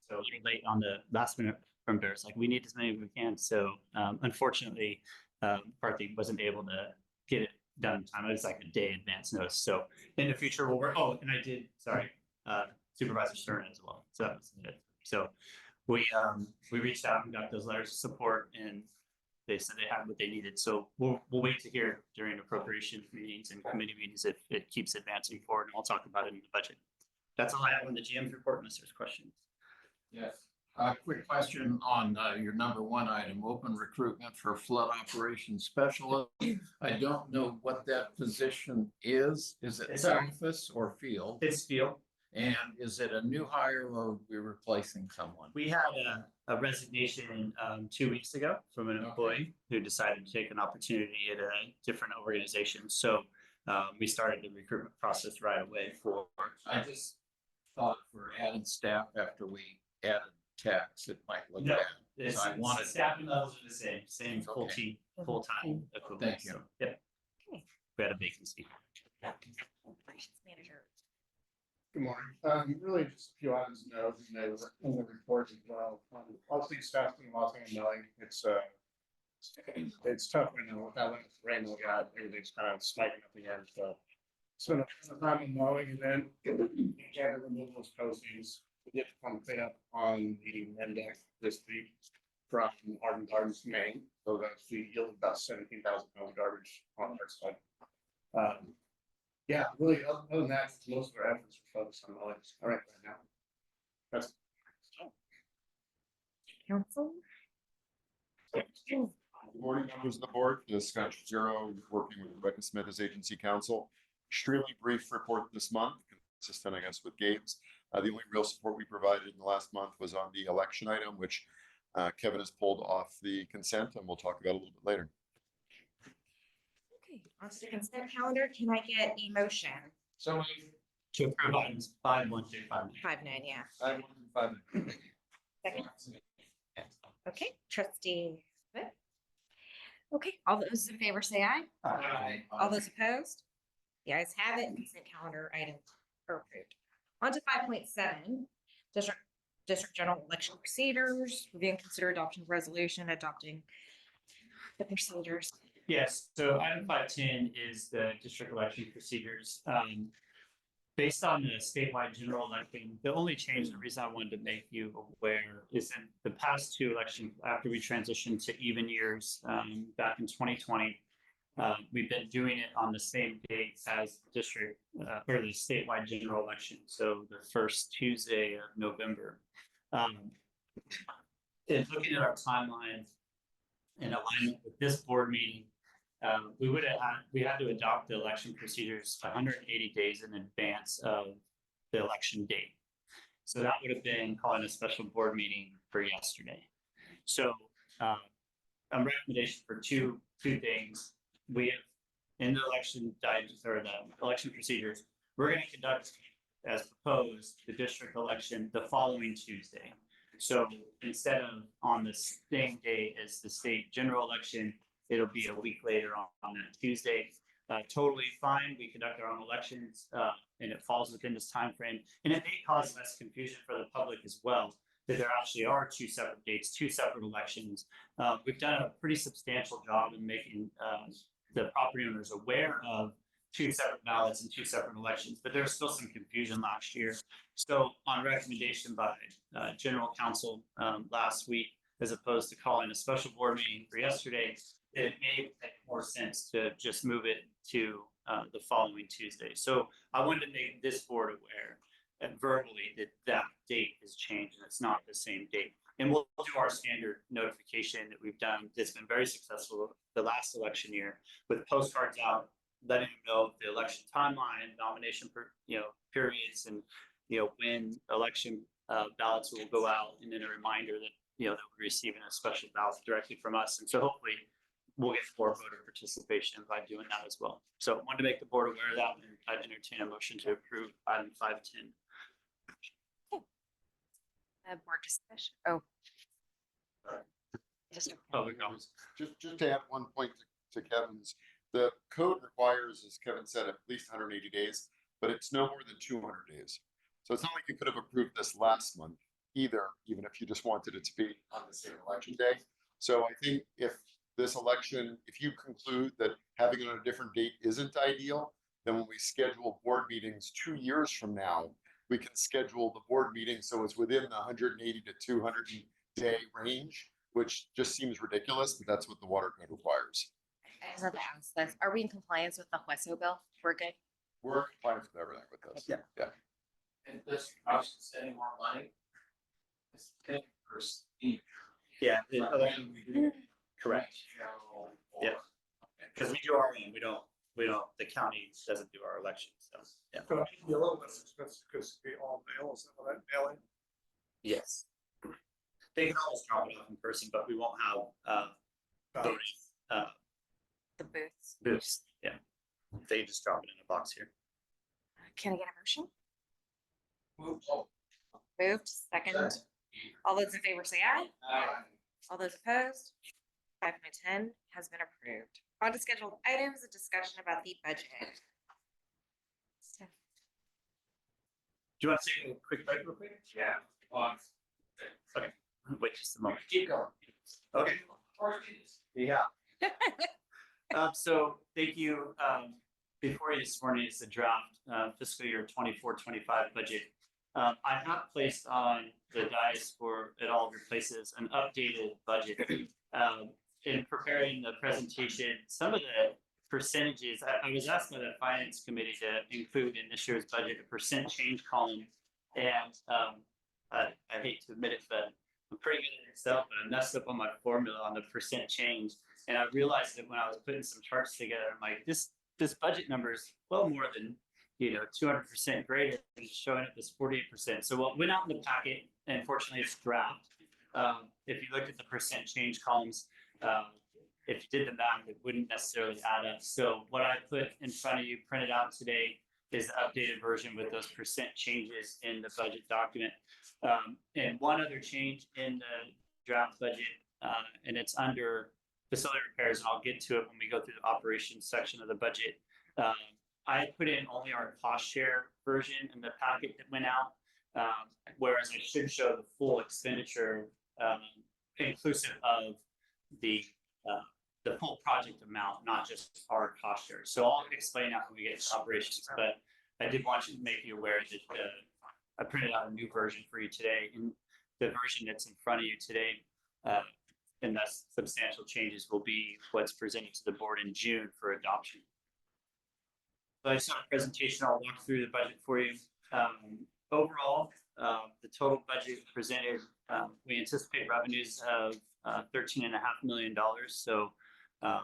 So late on the last minute from Bears, like we need as many as we can. So unfortunately, Parthy wasn't able to get it done in time. It was like a day advance notice. So in the future, we'll work. Oh, and I did, sorry, Supervisor Stern as well. So that was it. So we reached out and got those letters of support, and they said they had what they needed. So we'll wait to hear during appropriation meetings and committee meetings if it keeps advancing forward, and I'll talk about it in the budget. That's all I have on the GM's report, unless there's questions. Yes. Quick question on your number 1 item, open recruitment for flood operations specialist. I don't know what that position is. Is it office or field? It's field. And is it a new hire or are we replacing someone? We had a resignation 2 weeks ago from an employee who decided to take an opportunity at a different organization. So we started the recruitment process right away for. I just thought for added staff after we added tax, it might look No, bad. So I wanted staffing levels are the same full team, full-time equivalent. Thank you. So, yep. Okay. We had a vacancy. Operations manager. Good morning. Really just a few items to note in the report as well. Obviously staff doing a lot of things knowing it's tough right now with that rain that we got. Everything's kind of spiking up again. So spend a ton of time on mowing, and then you can't remove those postings. We did come clean up on the end deck this week from Arden Gardens, Maine. So that's we yielded about 17,000 pounds of garbage on our side. Yeah, really, other than that, most of our efforts are focused on mowing. All right, right now. That's Council. Good morning, members of the board. This is Scott Zero, working with Rebecca Smith as agency counsel. Extremely brief report this month, consistent, I guess, with Gabe's. The only real support we provided in the last month was on the election item, which Kevin has pulled off the consent, and we'll talk about a little bit later. Okay, on to the consent calendar. Can I get a motion? So To approve items 5.1 through 5.9. 5.9, yeah. I have 1 through 5. Second. Okay, trustee Smith. Okay, all those in favor say aye. Aye. All those opposed? The ayes have it. Consent calendar items are approved. On to 5.7, district general election procedures, review and consider adoption of resolution adopting the procedures. Yes, so item 5.10 is the district election procedures. Based on the statewide general election, the only change, the reason I wanted to make you aware is in the past two elections, after we transitioned to even years back in 2020, we've been doing it on the same date as the district or the statewide general election. So the first Tuesday of November. And looking at our timeline in alignment with this board meeting, we had to adopt the election procedures 180 days in advance of the election date. So that would have been calling a special board meeting for yesterday. So a recommendation for two things. We have in the election or the election procedures, we're going to conduct as proposed the district election the following Tuesday. So instead of on the same day as the state general election, it'll be a week later on that Tuesday. Totally fine. We conduct our own elections and it falls within this time frame. And it may cause less confusion for the public as well, that there actually are two separate dates, two separate elections. We've done a pretty substantial job in making the property owners aware of two separate ballots and two separate elections, but there was still some confusion last year. So on recommendation by general counsel last week, as opposed to calling a special board meeting for yesterday, it may make more sense to just move it to the following Tuesday. So I wanted to make this board aware and verbally that date has changed and it's not the same date. And we'll do our standard notification that we've done. It's been very successful the last election year with postcards out, letting them know the election timeline, nomination periods, and when election ballots will go out, and then a reminder that they'll be receiving a special ballot directly from us. And so hopefully we'll get more voter participation by doing that as well. So I wanted to make the board aware of that, and I'd entertain a motion to approve item 5.10. Board discussion. Oh. Public comments. Just to add one point to Kevin's, the code requires, as Kevin said, at least 180 days, but it's no more than 200 days. So it's not like you could have approved this last month either, even if you just wanted it to be on the same election day. So I think if this election, if you conclude that having it on a different date isn't ideal, then when we schedule board meetings 2 years from now, we can schedule the board meeting so it's within the 180 to 200 day range, which just seems ridiculous, but that's what the water code requires. I just have to ask this. Are we in compliance with the WESO bill? We're good. We're in compliance with everything with this. Yeah. And this costs spending more money. It's paying for Steve. Yeah. Correct. Yeah. Because we do our own. We don't. The county doesn't do our elections. So yeah. So it should be a little less expensive because it'd be all mail, is that what that mailing? Yes. They can always drop it off in person, but we won't have voting The booths. booths. Yeah. They just drop it in a box here. Can I get a motion? Move. Moved, second. All those in favor say aye. All those opposed? 5.10 has been approved. On to scheduled items, a discussion about the budget. Do you want to take a quick break real quick? Yeah. Okay. Wait just a moment. Keep going. Okay. Yeah. So thank you. Before you this morning is the draft fiscal year 24-25 budget. I have placed on the dais at all of your places an updated budget. In preparing the presentation, some of the percentages, I was asked by the finance committee to include in this year's budget a percent change column. And I hate to admit it, but I'm pretty good at Excel, but I messed up on my formula on the percent change. And I realized that when I was putting some charts together, I'm like, this budget number is well more than 200% greater, and it's showing up as 48%. So what went out in the packet, and fortunately it's draft. If you look at the percent change columns, if you did the math, it wouldn't necessarily add up. So what I put in front of you, printed out today, is the updated version with those percent changes in the budget document. And one other change in the draft budget, and it's under facility repairs, and I'll get to it when we go through the operations section of the budget. I put in only our cost share version in the packet that went out, whereas I should show the full expenditure, inclusive of the full project amount, not just our cost share. So I'll explain that when we get to operations, but I did want you to make you aware that I printed out a new version for you today, and the version that's in front of you today, and thus substantial changes, will be what's presented to the board in June for adoption. So I just have a presentation. I'll walk through the budget for you. Overall, the total budget presented, we anticipate revenues of $13.5 million, so a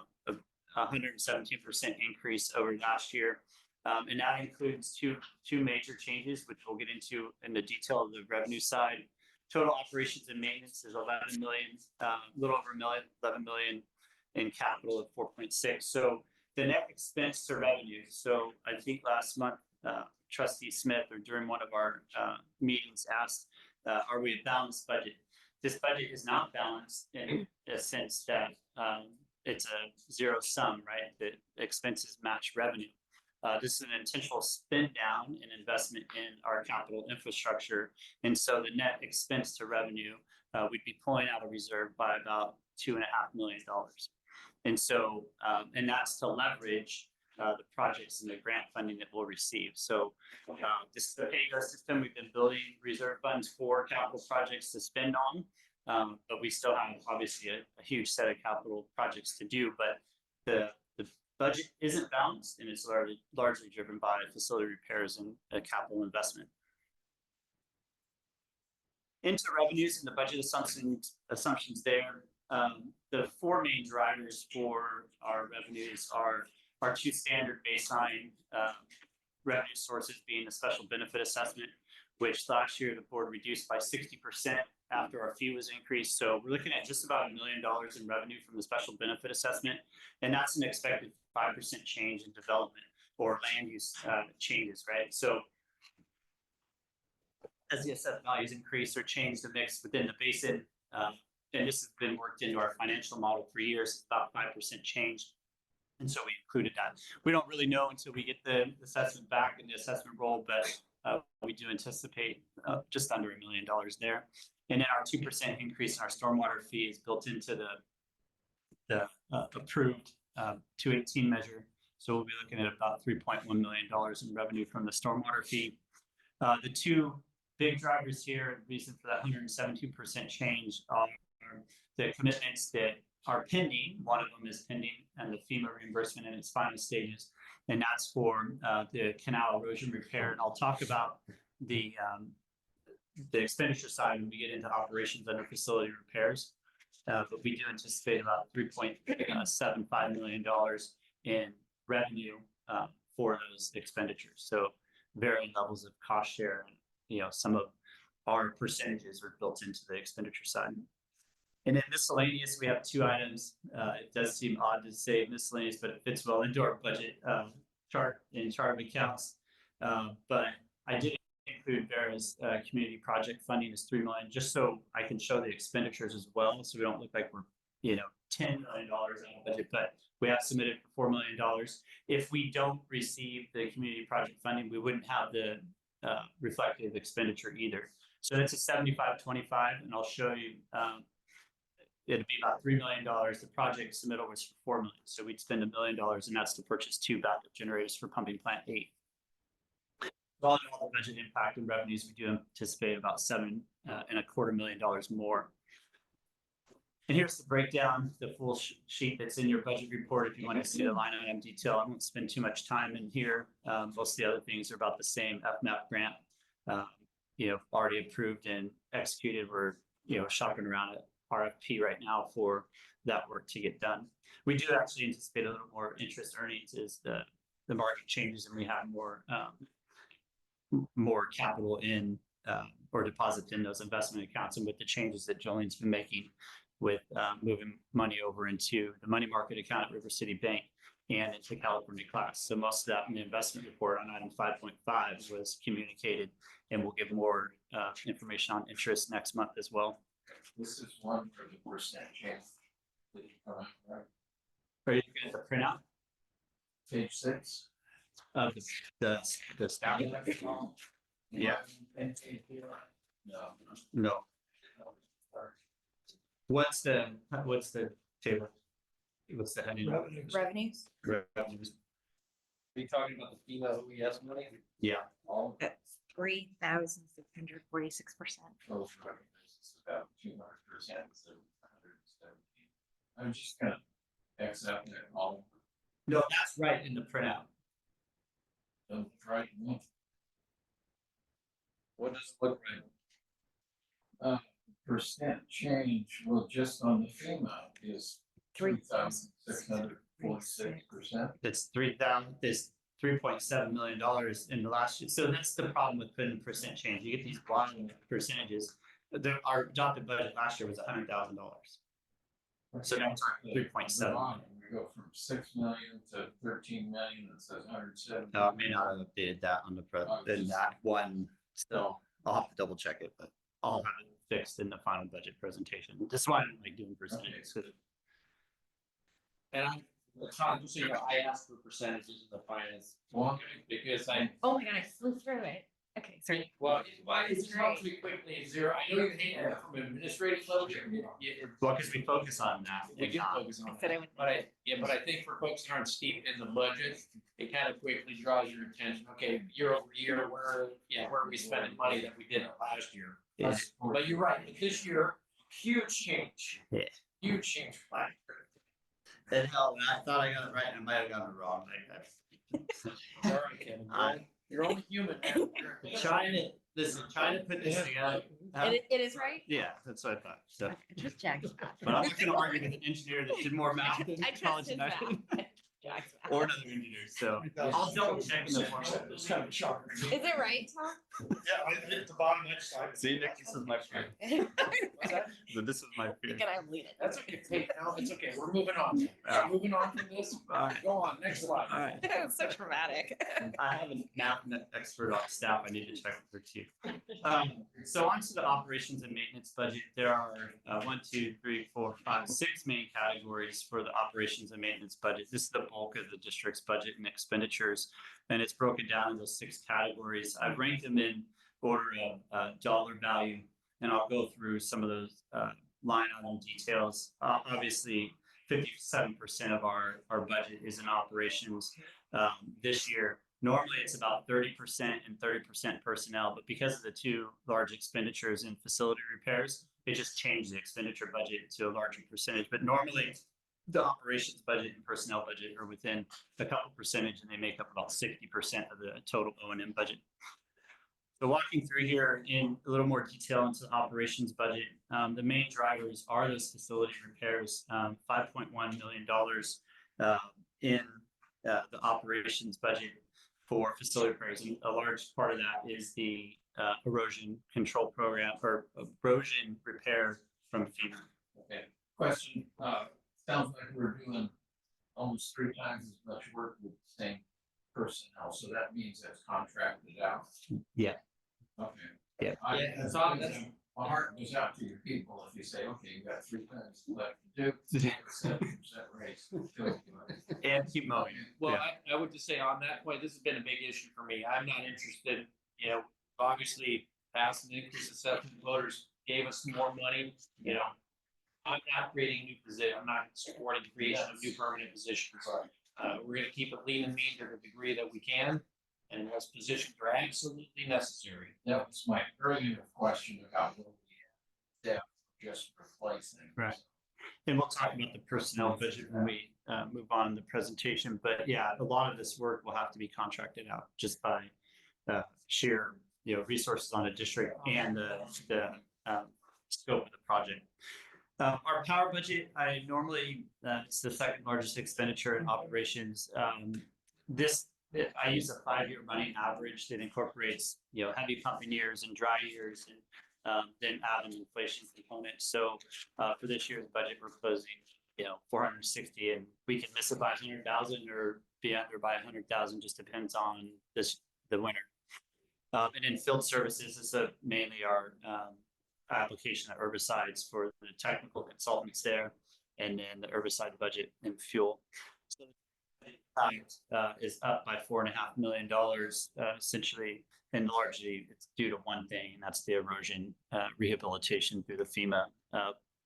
117% increase over last year. And that includes two major changes, which we'll get into in the detail of the revenue side. Total operations and maintenance is 11 million, a little over 11 million, in capital of 4.6. So the net expense to revenue. So I think last month, Trustee Smith, or during one of our meetings, asked, are we a balanced budget? This budget is not balanced in the sense that it's a zero sum, right? The expenses match revenue. This is an intentional spend down in investment in our capital infrastructure. And so the net expense to revenue, we'd be pulling out a reserve by about $2.5 million. And so, and that's to leverage the projects and the grant funding that we'll receive. So this is the pay-go system. We've been building reserve funds for capital projects to spend on, but we still have obviously a huge set of capital projects to do. But the budget isn't balanced, and it's largely driven by facility repairs and capital investment. Into revenues and the budget assumptions there. The four main drivers for our revenues are our two standard baseline revenue sources, being the special benefit assessment, which last year the board reduced by 60% after our fee was increased. So we're looking at just about $1 million in revenue from the special benefit assessment, and that's an expected 5% change in development or land use changes, right? So as the assessed values increase or change the mix within the basin, and this has been worked into our financial model for years, about 5% change. And so we included that. We don't really know until we get the assessment back in the assessment roll, but we do anticipate just under $1 million there. And then our 2% increase in our stormwater fee is built into the approved 218 measure. So we'll be looking at about $3.1 million in revenue from the stormwater fee. The two big drivers here, the reason for that 117% change, are the commitments that are pending. One of them is pending, and the FEMA reimbursement in its final stages, and that's for the canal erosion repair. And I'll talk about the expenditure side when we get into operations under facility repairs. But we do anticipate about $3.75 million in revenue for those expenditures. So varying levels of cost share, and some of our percentages are built into the expenditure side. And then miscellaneous, we have two items. It does seem odd to say miscellaneous, but it fits well into our budget chart of accounts. But I did include Vera's community project funding is $3 million, just so I can show the expenditures as well, so we don't look like we're $10 million out of budget. But we have submitted for $4 million. If we don't receive the community project funding, we wouldn't have the reflective expenditure either. So that's a 75-25, and I'll show you. It'd be about $3 million. The project submittal was for $4 million, so we'd spend $1 million, and that's to purchase 2 backup generators for pumping plant 8. All in all, the budget impact and revenues, we do anticipate about $7.25 million more. And here's the breakdown, the full sheet that's in your budget report. If you want to see the line item detail, I won't spend too much time in here. Most of the other things are about the same. FMAP grant, already approved and executed. We're shopping around at RFP right now for that work to get done. We do actually anticipate a little more interest earnings as the market changes and we have more capital in or deposits in those investment accounts, and with the changes that Jolene's been making with moving money over into the money market account at River City Bank and into California Class. So most of that in the investment report on item 5.5 was communicated, and we'll give more information on interest next month as well. This is one for the percent change. That you come out, right? Are you looking at the printout Page 6. of the staff? Yeah. No. No. What's the table? What's the heading? Revenues. Revenues? Revenues. Are you talking about the FEMA OES money? Yeah. All That's 3,646%. those revenues is about 200%. So 117. I'm just gonna X out that all. No, that's right in the printout. Right. What does it look like? Percent change, well, just on the FEMA is 3,646%. It's 3.7 million dollars in the last year. So that's the problem with putting percent change. You get these blind percentages. Our adopted budget last year was $100,000. So now it's 3.7. We go from 6 million to 13 million. It says 107. No, I may not have updated that on the in that one. Still, I'll have to double check it, but I'll have it fixed in the final budget presentation. That's why I don't like doing percentages. And Tom, just so you know, I asked for percentages in the finance, Well, because Oh my God, I flew through it. Okay, sorry. well, why is it not to be quickly zero? I know you hate that from an administrative level. Well, because we focus on that. We do focus on I said I that, would. but I think for folks who aren't steep in the budget, it kind of quickly draws your attention, okay, year over year, where are we spending money that we didn't last year? Yeah. But you're right, but this year, huge change. Yeah. Huge change from last year. And hell, I thought I got it right, and I might have gotten it wrong. All right, Kevin, you're only human, man. Trying to put this together. It is right? Yeah, that's what I thought. So, Just Jack's but I'm not going to argue with an engineer that did more math than I college trust his and I math. Jack's math. or another engineer. So I'll double check in the form. It's kind of a shocker. Is it right, Tom? Yeah, I hit the bottom next slide. See, Nick, this is my fear. So this is my fear. You're gonna lead it. That's okay, hey, no, it's okay, we're moving on. Moving on from this, go on, next slide. All right. It's so dramatic. I have a math expert on staff. I need to check with her too. So on to the operations and maintenance budget. There are 6 main categories for the operations and maintenance budget. This is the bulk of the district's budget and expenditures, and it's broken down into 6 categories. I've ranked them in order of dollar value, and I'll go through some of those line item details. Obviously, 57% of our budget is in operations this year. Normally, it's about 30% and 30% personnel, but because of the 2 large expenditures in facility repairs, it just changed the expenditure budget to a larger percentage. But normally, the operations budget and personnel budget are within a couple percentage, and they make up about 60% of the total O&M budget. So walking through here in a little more detail into the operations budget, the main drivers are those facility repairs, $5.1 million in the operations budget for facility repairs. And a large part of that is the erosion control program or erosion repair from FEMA. Okay, question, sounds like we're doing almost 3 times as much work with the same personnel, so that means that's contracted out. Yeah. Okay. Yeah. That's all, that's, My heart goes out to your people if you say, okay, you got 3 times left to do, 7% raise. And keep mowing. well, Yeah. I would just say on that point, this has been a big issue for me. I'm not interested, obviously, passing the increase assessment voters gave us more money, I'm not creating new position, I'm not supporting the creation of new permanent positions. We're gonna keep it lean and mean to the degree that we can, and those positions are absolutely necessary. That was my earlier question about what we have just replacing. Right. And we'll talk about the personnel budget when we move on in the presentation. But yeah, a lot of this work will have to be contracted out just by sheer resources on a district and the scope of the project. Our power budget, I normally, it's the second largest expenditure in operations. I use a 5-year running average that incorporates, heavy pumping years and dry years, and then add an inflation component. So for this year's budget, we're closing, 460, and we can miss it by 100,000 or be under by 100,000, just depends on the winter. And in field services, this is mainly our application of herbicides for the technical consultants there, and then the herbicide budget and fuel. So the impact is up by $4.5 million, essentially, and largely it's due to one thing, and that's the erosion rehabilitation through the FEMA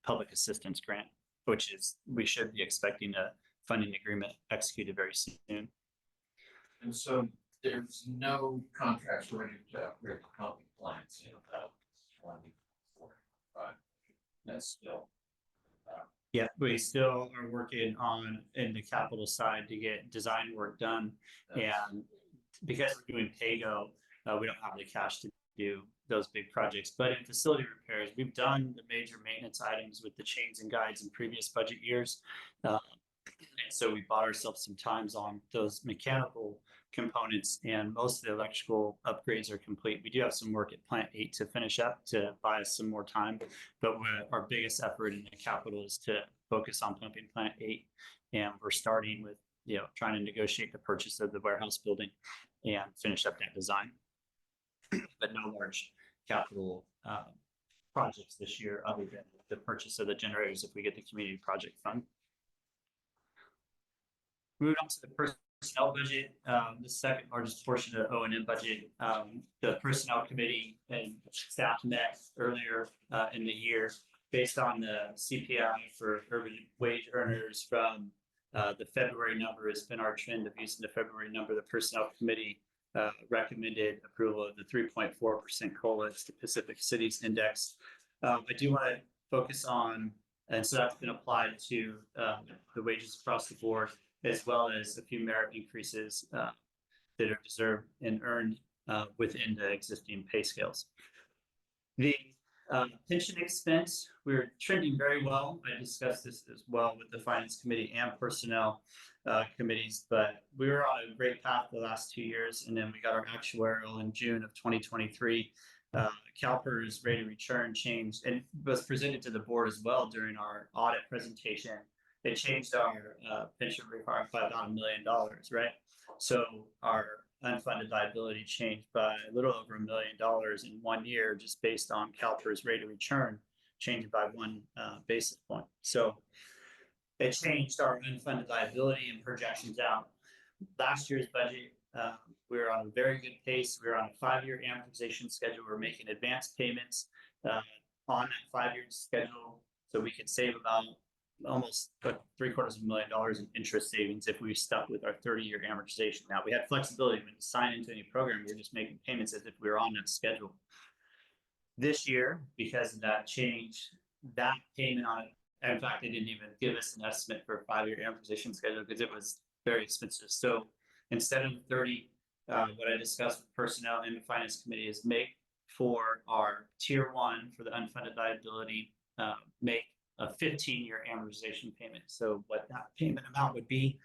public assistance grant, which is, we should be expecting a funding agreement executed very soon. And so there's no contracts ready to upgrade the pumping plants in about 2045. That's still. Yeah, we still are working on in the capital side to get design work done, and because we're doing pay-go, we don't have the cash to do those big projects. But in facility repairs, we've done the major maintenance items with the chains and guides in previous budget years. And so we bought ourselves some times on those mechanical components, and most of the electrical upgrades are complete. We do have some work at Plant 8 to finish up to buy us some more time, but our biggest effort in the capital is to focus on pumping Plant 8, and we're starting with trying to negotiate the purchase of the warehouse building and finish up that design. But no large capital projects this year, other than the purchase of the generators if we get the community project fund. Moving on to the personnel budget, the second largest portion of the O&M budget. The personnel committee and staff met earlier in the year based on the CPI for urban wage earners from the February number. Has been our trend of using the February number. The personnel committee recommended approval of the 3.4% COLA. It's the Pacific Cities Index. I do want to focus on, and so that's been applied to the wages across the board, as well as a few merit increases that are deserved and earned within the existing pay scales. The pension expense, we're trending very well. I discussed this as well with the Finance Committee and Personnel committees, but we were on a great path the last 2 years, and then we got our actuarial in June of 2023. CalPERS rate of return changed, and was presented to the board as well during our audit presentation. They changed our pension requirement by about $1 million, right? So our unfunded liability changed by a little over $1 million in 1 year, just based on CalPERS rate of return, changed by 1 basis point. So it changed our unfunded liability and projections out. Last year's budget, we were on a very good pace. We were on a 5-year amortization schedule. We're making advance payments on that 5-year schedule, so we could save about almost $750,000 in interest savings if we stuck with our 30-year amortization. Now, we had flexibility when you sign into any program. We were just making payments as if we were on that schedule. This year, because of that change, that payment on it, in fact, they didn't even give us an estimate for a 5-year amortization schedule because it was very expensive. So instead of 30, what I discussed with personnel and the Finance Committee is make for our tier 1 for the unfunded liability, make a 15-year amortization payment. So what that payment amount would be,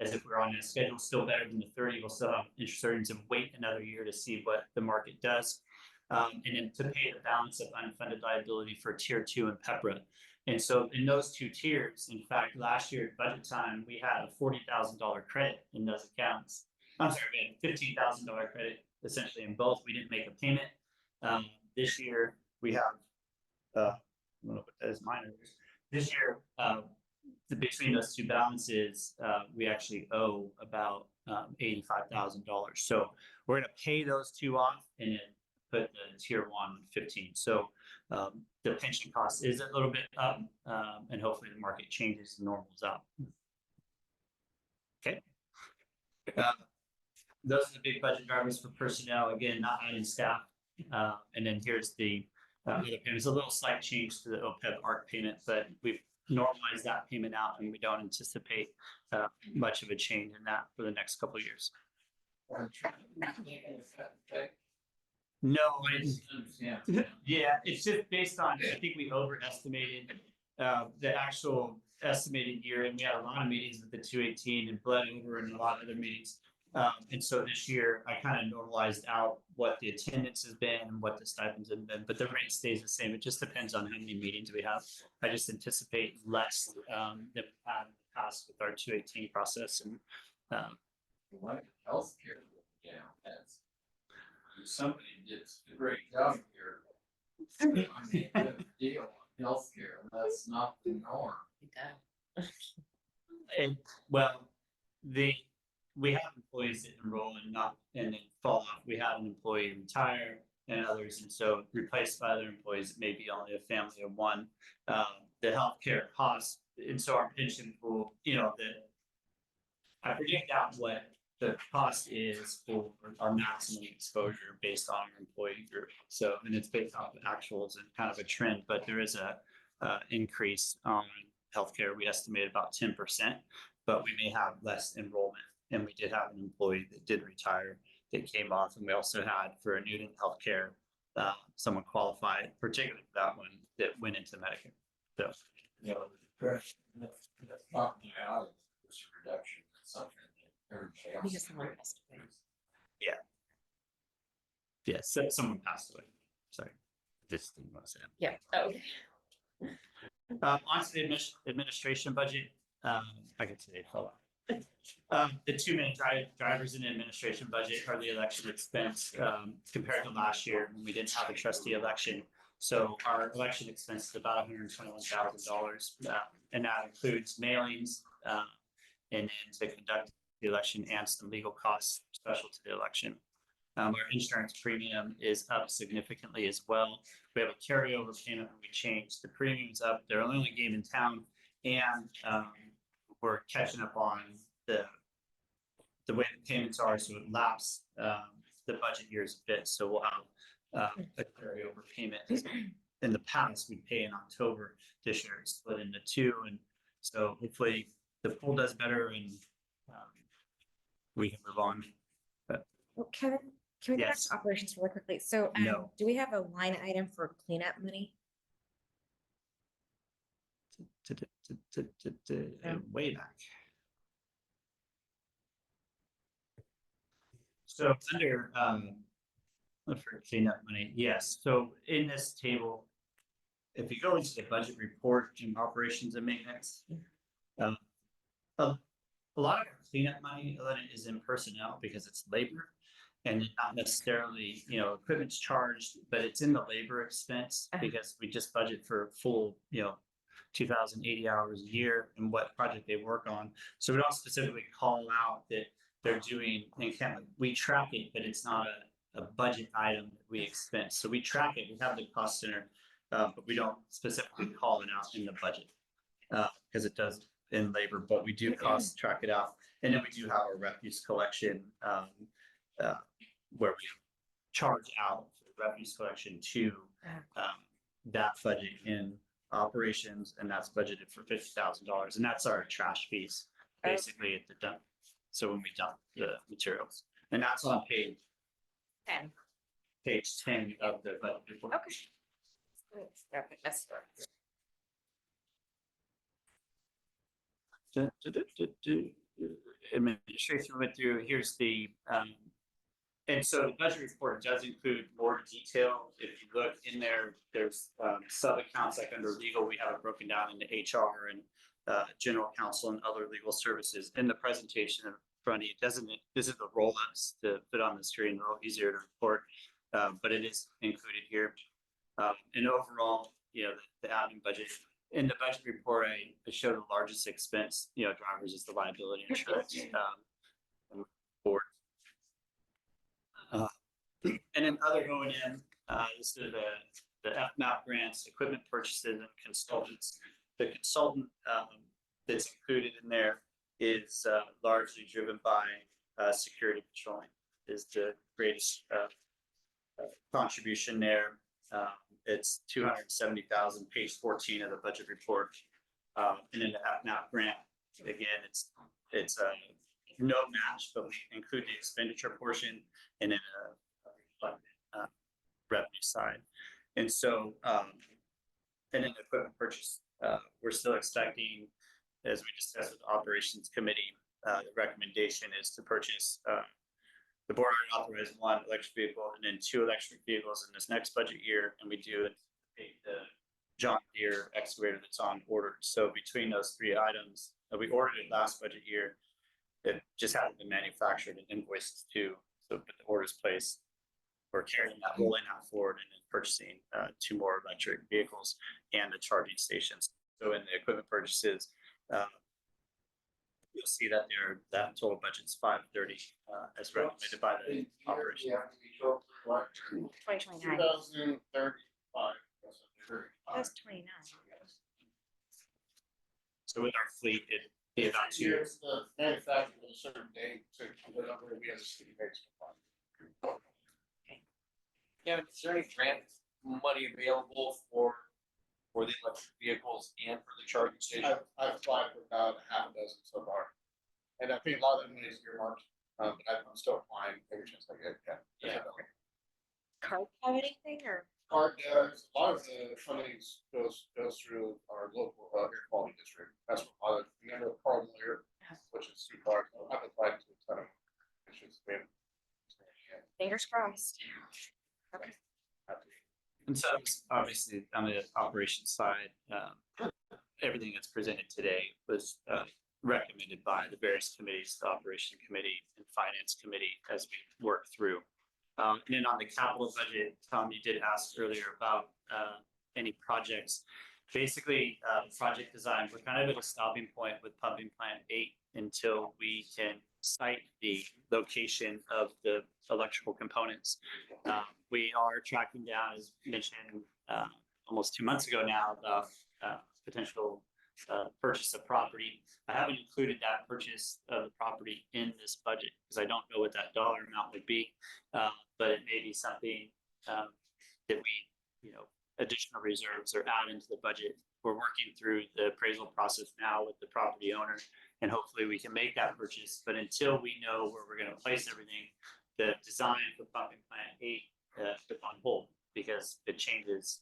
as if we're on a schedule, still better than the 30. We'll still have interest earnings and wait another year to see what the market does. And then to pay the balance of unfunded liability for tier 2 and PEPRA. And so in those 2 tiers, in fact, last year at budget time, we had a $40,000 credit in those accounts. I'm sorry, we had $15,000 credit essentially in both. We didn't make a payment. This year we have, I don't know what that is, minor. This year, between those 2 balances, we actually owe about $85,000. So we're going to pay those 2 off and then put the tier 1 15. So the pension cost is a little bit up, and hopefully the market changes and normals out. Okay. Those are the big budget drivers for personnel. Again, not adding staff. And then here's the other payments. A little slight change to the OPEB ARC payment, but we've normalized that payment out, and we don't anticipate much of a change in that for the next couple of years. No, it's, Yeah. yeah, it's just based on, I think we overestimated the actual estimated year, and we had a lot of meetings with the 218 and bled over in a lot of other meetings. And so this year I kind of normalized out what the attendance has been and what the stipends have been, but the rate stays the same. It just depends on how many meetings we have. I just anticipate less than we had in the past with our 218 process, and Like healthcare, yeah, that's. Somebody did a great job here. I mean, good deal on healthcare, that's not the norm. and well, we have employees that enroll and not and then fall off. We had an employee retire and others, and so replaced by other employees, it may be only a family of one. The healthcare costs, and so our pension pool, I predict out what the cost is for our maximum exposure based on our employee group. So, and it's based off of actuals and kind of a trend, but there is a increase on healthcare. We estimate about 10%, but we may have less enrollment. And we did have an employee that did retire that came off, and we also had for a Newton healthcare, someone qualified, particularly for that one that went into Medicare. So, That's not my out, this reduction, that's something that everybody else. Because someone passed away. yeah, so someone passed away. Sorry, this didn't want to say. Yeah, okay. On to the administration budget. I could say, hold on. The two main drivers in the administration budget are the election expense compared to last year when we didn't have a trustee election. So our election expense is about $121,000, and that includes mailings and then to conduct the election and some legal costs special to the election. Our insurance premium is up significantly as well. We have a carryover payment when we changed. The premium's up. They're the only game in town, and we're catching up on the way the payments are, so it laps the budget years a bit. So we'll have a carryover payment. In the past, we'd pay in October. This year it's split into two, and so hopefully the pool does better and we can move on. Well, Kevin, can we go back Yes. to operations really quickly? So, No. do we have a line item for cleanup money? Way back. So under for cleanup money, yes. So in this table, if you go into the budget report in operations and maintenance, a lot of our cleanup money is in personnel because it's labor and not necessarily, equipment's charged, but it's in the labor expense because we just budget for full, 2,080 hours a year and what project they work on. So we don't specifically call out that they're doing, we track it, but it's not a budget item that we expense. So we track it, we have the cost center, but we don't specifically call it out in the budget because it does in labor, but we do cost track it out. And then we do have our refuse collection where we charge out for refuse collection to that budget in operations, and that's budgeted for $50,000, and that's our trash fees basically at the dump. So when we dump the materials, and that's on page 10 of the budget report. Okay. That's Administration went through. Here's the and so the budget report does include more detail. If you look in there, there's sub accounts like under legal, we have it broken down into HR and general counsel and other legal services. In the presentation in front of you, this is the roll-ups to put on the screen, a little easier to report, but it is included here. And overall, the admin budget. In the budget report, I showed the largest expense, drivers is the liability insurance board. And then other O&M, this is the FMAP grants, equipment purchases, and consultants. The consultant that's included in there is largely driven by security patrolling, is the greatest contribution there. It's $270,000, page 14 of the budget report. And then the FMAP grant, again, it's no match, but we include the expenditure portion and then revenue side. And so, and then equipment purchase, we're still expecting, as we discussed with the operations committee, the recommendation is to purchase, the board already authorized 1 electric vehicle and then 2 electric vehicles in this next budget year. And we do anticipate the John Deere excavator that's on order. So between those 3 items, we ordered it last budget year. It just hasn't been manufactured and invoiced too. So but the orders placed, we're carrying that, rolling that forward and then purchasing 2 more electric vehicles and the charging stations. So in the equipment purchases, you'll see that that total budget's 530 as recommended by the operation. 2029. 2035. That's 29. So with our fleet, it'd be about 2 years. Here's the manufacturer at a certain date to whatever we have a city based upon. Yeah, is there any grant money available for the electric vehicles and for the charging station? I've applied for about half a dozen so far. And I think a lot of that money is earmarked, but I'm still applying every chance I get, yeah. Carb have anything or? Card, a lot of the funding goes through our local air quality district. That's what a lot of, remember the card lawyer, which is through card. I've applied to a ton of issues. Fingers crossed. Okay. And so obviously on the operations side, everything that's presented today was recommended by the various committees, the operation committee and finance committee as we work through. And then on the capital budget, Tom, you did ask earlier about any projects. Basically, project design, we're kind of at a stopping point with pumping plant 8 until we can site the location of the electrical components. We are tracking down, as mentioned almost 2 months ago now, the potential purchase of property. I haven't included that purchase of the property in this budget because I don't know what that dollar amount would be, but it may be something that we, additional reserves or add into the budget. We're working through the appraisal process now with the property owner, and hopefully we can make that purchase. But until we know where we're going to place everything, the design for pumping plant 8 is on hold because it changes,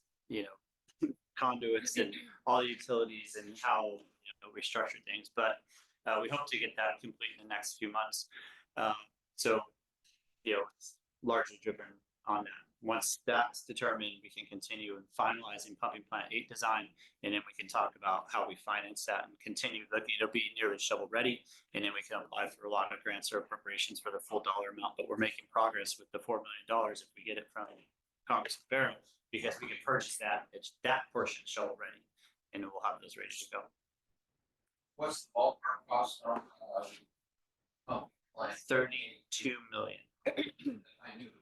conduits and all the utilities and how we structure things. But we hope to get that complete in the next few months. So it's largely driven on that. Once that's determined, we can continue in finalizing pumping plant 8 design, and then we can talk about how we finance that and continue looking. It'll be nearly shovel ready, and then we can apply for a lot of grants or appropriations for the full dollar amount. But we're making progress with the $4 million if we get it from Congressman Barrow, because we can purchase that. It's that portion shovel ready, and we'll have those ready to go. What's the ballpark cost on plant? 32 million. I knew.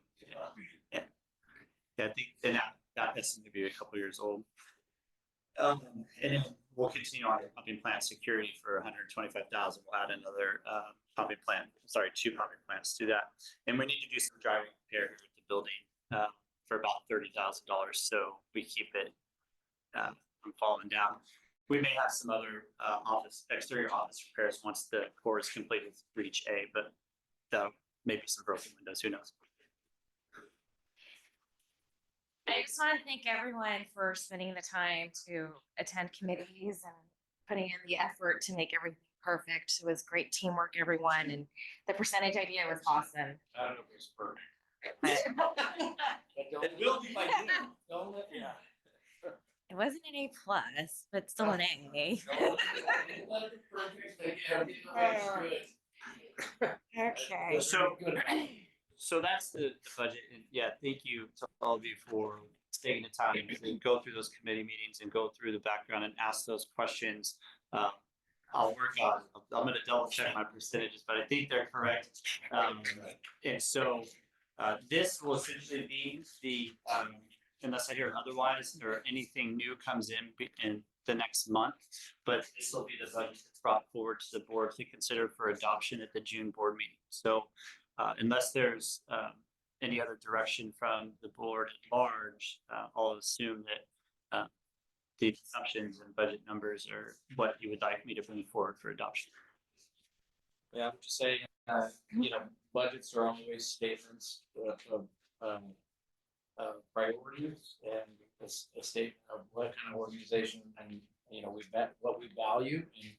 Yeah, I think and that estimate to be a couple years old. And then we'll continue on pumping plant security for 125,000. We'll add another 2 pumping plants to that. And we need to do some driving repair with the building for about $30,000. So we keep it from falling down. We may have some other exterior office repairs once the core is completed for each A, but maybe some broken windows, who knows? I just want to thank everyone for spending the time to attend committees and putting in the effort to make everything perfect. It was great teamwork, everyone, and the percentage idea was awesome. I don't know if it's perfect. It will be by June. Don't let It wasn't an A plus, but still an A. Okay. So that's the budget, and yeah, thank you to all of you for taking the time to go through those committee meetings and go through the background and ask those questions. I'll work on. I'm going to double check my percentages, but I think they're correct. And so this will essentially be the unless I hear otherwise or anything new comes in the next month. But this will be the budget that's brought forward to the board to consider for adoption at the June board meeting. So unless there's any other direction from the board at large, I'll assume that the assumptions and budget numbers are what you would like me to bring forward for adoption. Yeah, I'm just saying, budgets are always statements of priorities and a statement of what kind of organization and, we bet what we value and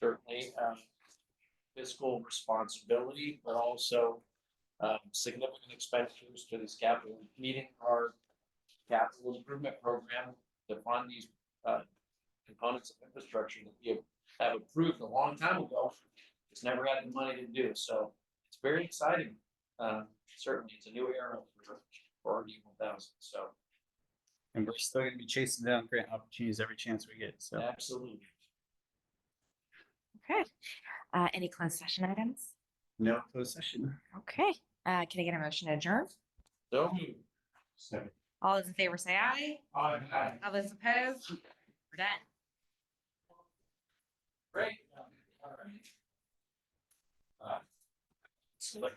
certainly, fiscal responsibility, but also, significant expenditures to this capital, meeting our capital improvement program to fund these, components of infrastructure that we have approved a long time ago. Just never had the money to do, so it's very exciting. Certainly, it's a new era for RD 1000, so And we're still gonna be chasing down grant opportunities every chance we get, so. absolutely. Okay. Any closed session items? No closed session. Okay. Can I get a motion to adjourn? So moved. All those in favor say aye. Aye. All those opposed? We're done. Great. All right. Select.